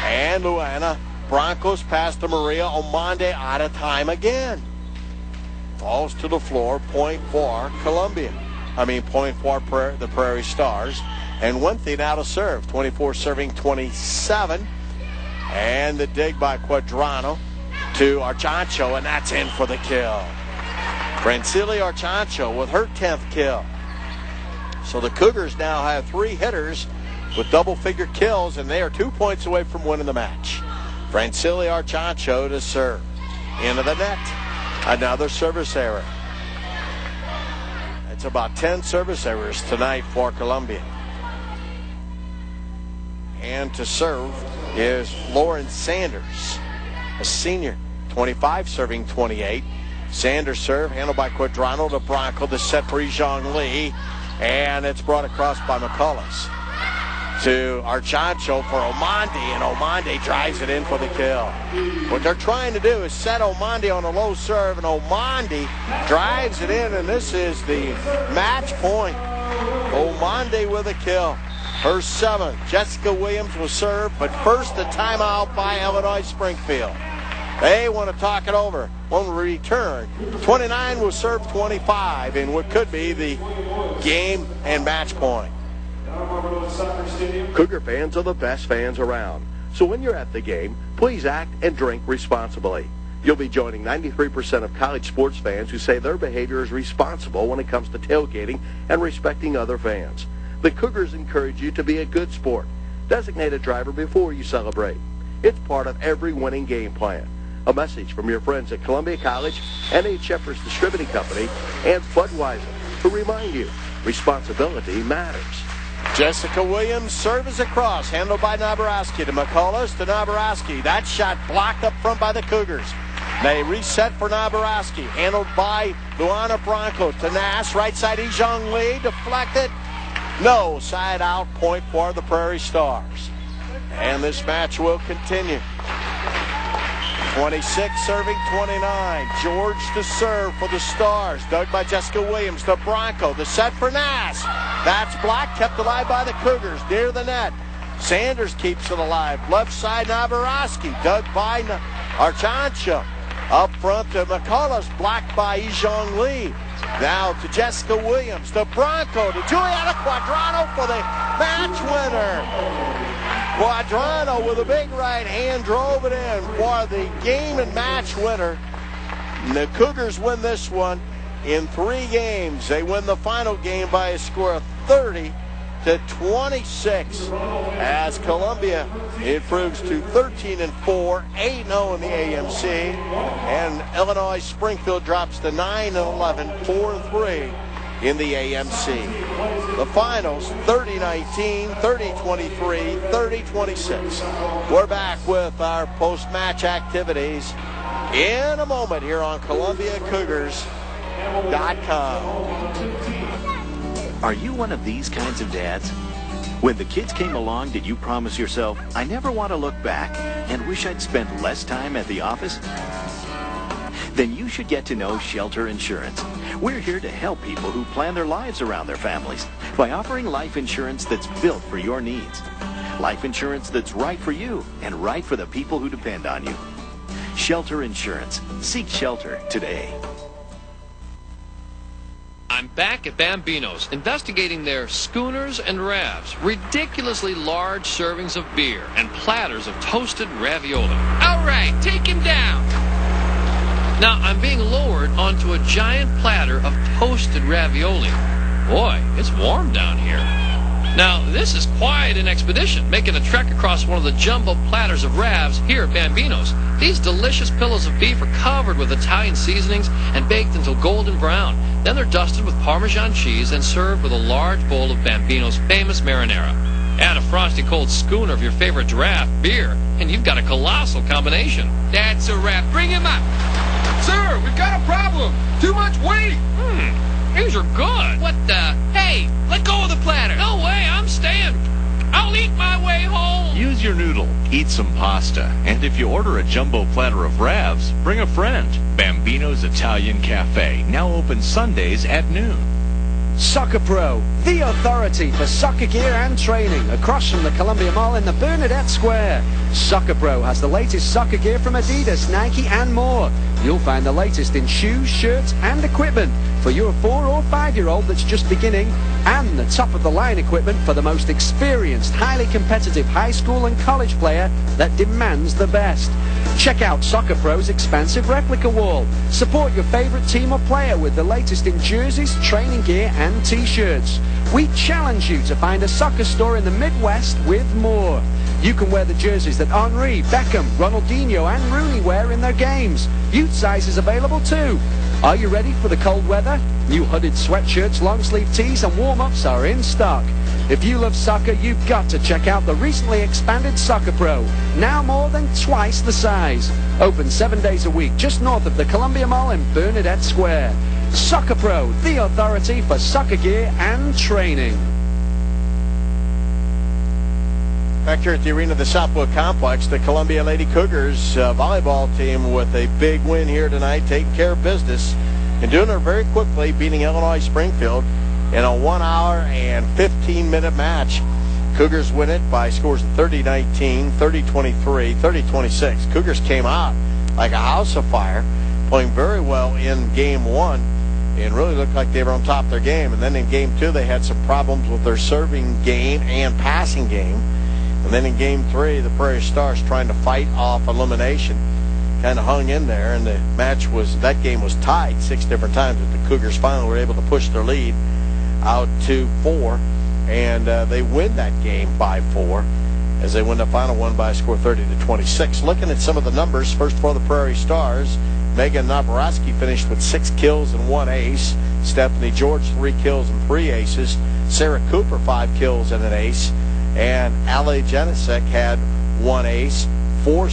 And Luana Bronco's pass to Maria Omonde out of time again. Falls to the floor, point for Columbia. Point for the Prairie Stars. And Winthy now to serve. 24 serving 27. And the dig by Quadrano to Archancho, and that's in for the kill. Francili Archancho with her 10th kill. So the Cougars now have 3 hitters with double-figure kills, and they are 2 points away from winning the match. Francili Archancho to serve. Into the net. Another service error. It's about 10 service errors tonight for Columbia. And to serve is Lauren Sanders, a senior, 25 serving 28. Sanders serve, handled by Quadrano to Bronco, the set for Zhang Li, and it's brought across by McCullough's. To Archancho for Omonde, and Omonde drives it in for the kill. What they're trying to do is set Omonde on a low serve, and Omonde drives it in, and this is the match point. Omonde with a kill. Her 7th. Jessica Williams will serve, but first the timeout by Illinois-Springfield. They want to talk it over. When we return, 29 will serve 25 in what could be the game and match point. Cougar fans are the best fans around. So when you're at the game, please act and drink responsibly. You'll be joining 93% of college sports fans who say their behavior is responsible when it comes to tailgating and respecting other fans. The Cougars encourage you to be a good sport. Designate a driver before you celebrate. It's part of every winning game plan. A message from your friends at Columbia College, N.H. Shepard's Distributing Company, and Budweiser to remind you, responsibility matters. Jessica Williams serves across, handled by Nabarowski to McCullough's to Nabarowski. That shot blocked up front by the Cougars. They reset for Nabarowski, handled by Luana Bronco to Nass. Right side, Zhang Li, deflected. No, side out, point for the Prairie Stars. And this match will continue. 26 serving 29. George to serve for the Stars. Dug by Jessica Williams. The Bronco. The set for Nass. That's blocked. Kept alive by the Cougars. Near the net. Sanders keeps it alive. Left side, Navarowski. Dug by Archancha. Up front to McCullough's. Blocked by Ijong Lee. Now to Jessica Williams. The Bronco to Juliana Quadrano for the match winner. Quadrano with a big right hand drove it in for the game and match winner. And the Cougars win this one in 3 games. They win the final game by a score of 30-26 as Columbia improves to 13-4, 8-0 in the AMC, and Illinois-Springfield drops to 9-11, 4-3 in the AMC. The finals, 30-19, 30-23, 30-26. We're back with our post-match activities in a moment here on ColumbiaCougars.com. Are you one of these kinds of dads? When the kids came along, did you promise yourself, I never want to look back and wish I'd spent less time at the office? Then you should get to know Shelter Insurance. We're here to help people who plan their lives around their families by offering life insurance that's built for your needs. Life insurance that's right for you and right for the people who depend on you. Shelter Insurance. Seek shelter today. I'm back at Bambino's, investigating their schooners and ravs, ridiculously large servings of beer, and platters of toasted ravioli. All right, take him down. Now, I'm being lowered onto a giant platter of toasted ravioli. Boy, it's warm down here. Now, this is quite an expedition, making a trek across one of the jumbo platters of ravs here at Bambino's. These delicious pillows of beef are covered with Italian seasonings and baked until golden brown. Then they're dusted with Parmesan cheese and served with a large bowl of Bambino's famous marinara. Add a frosty cold schooner of your favorite draft beer, and you've got a colossal combination. That's a wrap. Bring him up. Sir, we've got a problem. Too much weight. These are good. What the? Hey, let go of the platter. No way, I'm staying. I'll eat my way home. Use your noodle, eat some pasta, and if you order a jumbo platter of ravs, bring a friend. Bambino's Italian Cafe, now open Sundays at noon. Soccer Pro, the authority for soccer gear and training, across from the Columbia Mall in the Bernadette Square. Soccer Pro has the latest soccer gear from Adidas, Nike, and more. You'll find the latest in shoes, shirts, and equipment for your 4 or 5-year-old that's just beginning, and the top-of-the-line equipment for the most experienced, highly competitive high school and college player that demands the best. Check out Soccer Pro's expansive replica wall. Support your favorite team or player with the latest in jerseys, training gear, and t-shirts. We challenge you to find a soccer store in the Midwest with more. You can wear the jerseys that Henry, Beckham, Ronaldinho, and Rooney wear in their games. Youth size is available too. Are you ready for the cold weather? New hooded sweatshirts, long-sleeve tees, and warm-ups are in stock. If you love soccer, you've got to check out the recently expanded Soccer Pro, now more than twice the size. Open 7 days a week, just north of the Columbia Mall in Bernadette Square. Soccer Pro, the authority for soccer gear and training. Back here at the arena of the Southwood Complex, the Columbia Lady Cougars volleyball team with a big win here tonight, taking care of business and doing it very quickly, beating Illinois-Springfield in a 1 hour and 15-minute match. Cougars win it by scores of 30-19, 30-23, 30-26. Cougars came out like a house of fire, playing very well in game 1 and really looked like they were on top of their game. And then in game 2, they had some problems with their serving game and passing game. And then in game 3, the Prairie Stars, trying to fight off elimination, kind of hung in there, and the match was, that game was tied 6 different times, but the Cougars finally were able to push their lead out to 4, and they win that game by 4 as they win the final one by a score 30-26. Looking at some of the numbers, first for the Prairie Stars, Megan Navarowski finished with 6 kills and 1 ace. Stephanie George, 3 kills and 3 aces. Sarah Cooper, 5 kills and an ace. And Ali Janicek had 1 ace, 4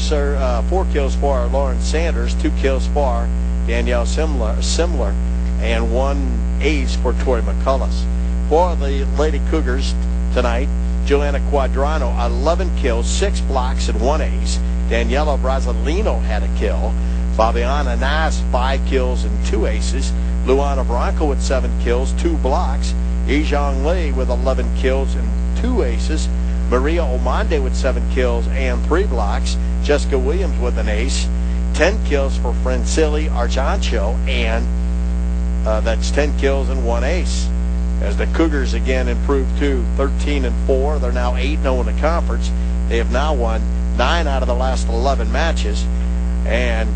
kills for Lauren Sanders, 2 kills for Danielle Simler, and 1 ace for Tori McCullough. For the Lady Cougars tonight, Juliana Quadrano, 11 kills, 6 blocks, and 1 ace. Daniela Brasilino had a kill. Fabiana Nas, 5 kills and 2 aces. Luana Bronco with 7 kills, 2 blocks. Yizhong Li with 11 kills and 2 aces. Maria Omande with 7 kills and 3 blocks. Jessica Williams with an ace. 10 kills for Francili Arjancho, and that's 10 kills and 1 ace. As the Cougars again improved to 13-4. They're now 8-0 in the conference. They have now won 9 out of the last 11 matches, and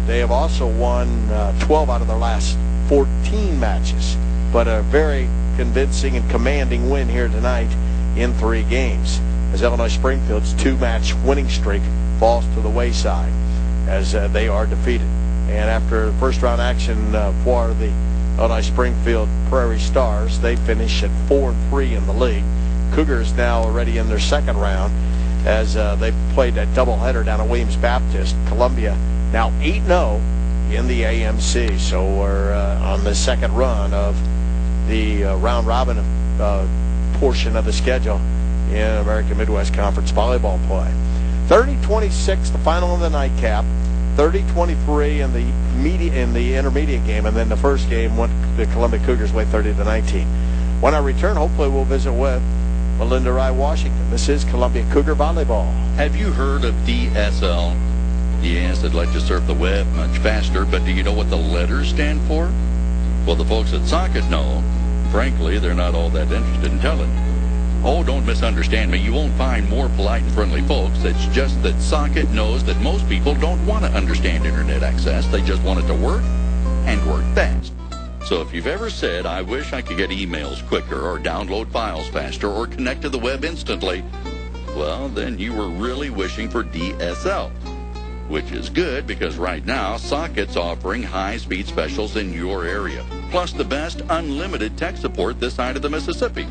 they have also won 12 out of their last 14 matches. But a very convincing and commanding win here tonight in 3 games, as Illinois-Springfield's 2-match winning streak falls to the wayside as they are defeated. And after the first round action for the Illinois-Springfield Prairie Stars, they finish at 4-3 in the league. Cougars now already in their second round as they played that doubleheader down at Williams Baptist. Columbia now 8-0 in the AMC. So we're on the second run of the round robin portion of the schedule in American Midwest Conference volleyball play. 30-26, the final of the nightcap. 30-23 in the intermediate game, and then the first game went the Columbia Cougars way 30-19. When I return, hopefully we'll visit with Melinda Rye Washington. This is Columbia Cougar Volleyball. Have you heard of DSL? Yes, it'd let you surf the web much faster, but do you know what the letters stand for? Well, the folks at Socket know. Frankly, they're not all that interested in telling you. Oh, don't misunderstand me. You won't find more polite and friendly folks. It's just that Socket knows that most people don't want to understand internet access. They just want it to work, and work fast. So if you've ever said, I wish I could get emails quicker, or download files faster, or connect to the web instantly, well, then you were really wishing for DSL. Which is good, because right now, Socket's offering high-speed specials in your area. Plus the best unlimited tech support this side of the Mississippi.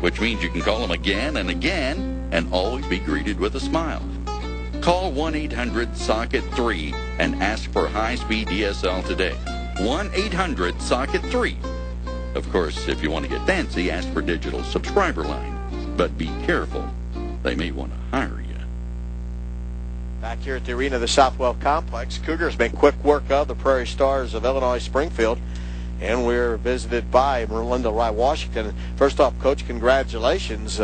Which means you can call them again and again and always be greeted with a smile. Call 1-800-SOCKET-3 and ask for high-speed DSL today. 1-800-SOCKET-3. Of course, if you want to get fancy, ask for digital subscriber line. But be careful. They may want to hire you. Back here at the arena of the Southwell Complex, Cougars make quick work of the Prairie Stars of Illinois-Springfield. And we're visited by Melinda Rye Washington. First off, Coach, congratulations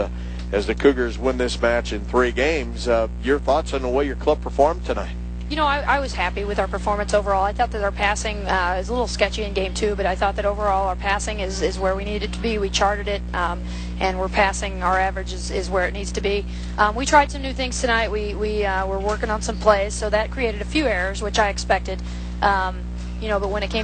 as the Cougars win this match in 3 games. Your thoughts on the way your club performed tonight? You know, I was happy with our performance overall. I thought that our passing is a little sketchy in game 2, but I thought that overall our passing is where we needed to be. We charted it, and we're passing. Our average is where it needs to be. We tried some new things tonight. We were working on some plays, so that created a few errors, which I expected. You know, but when it came to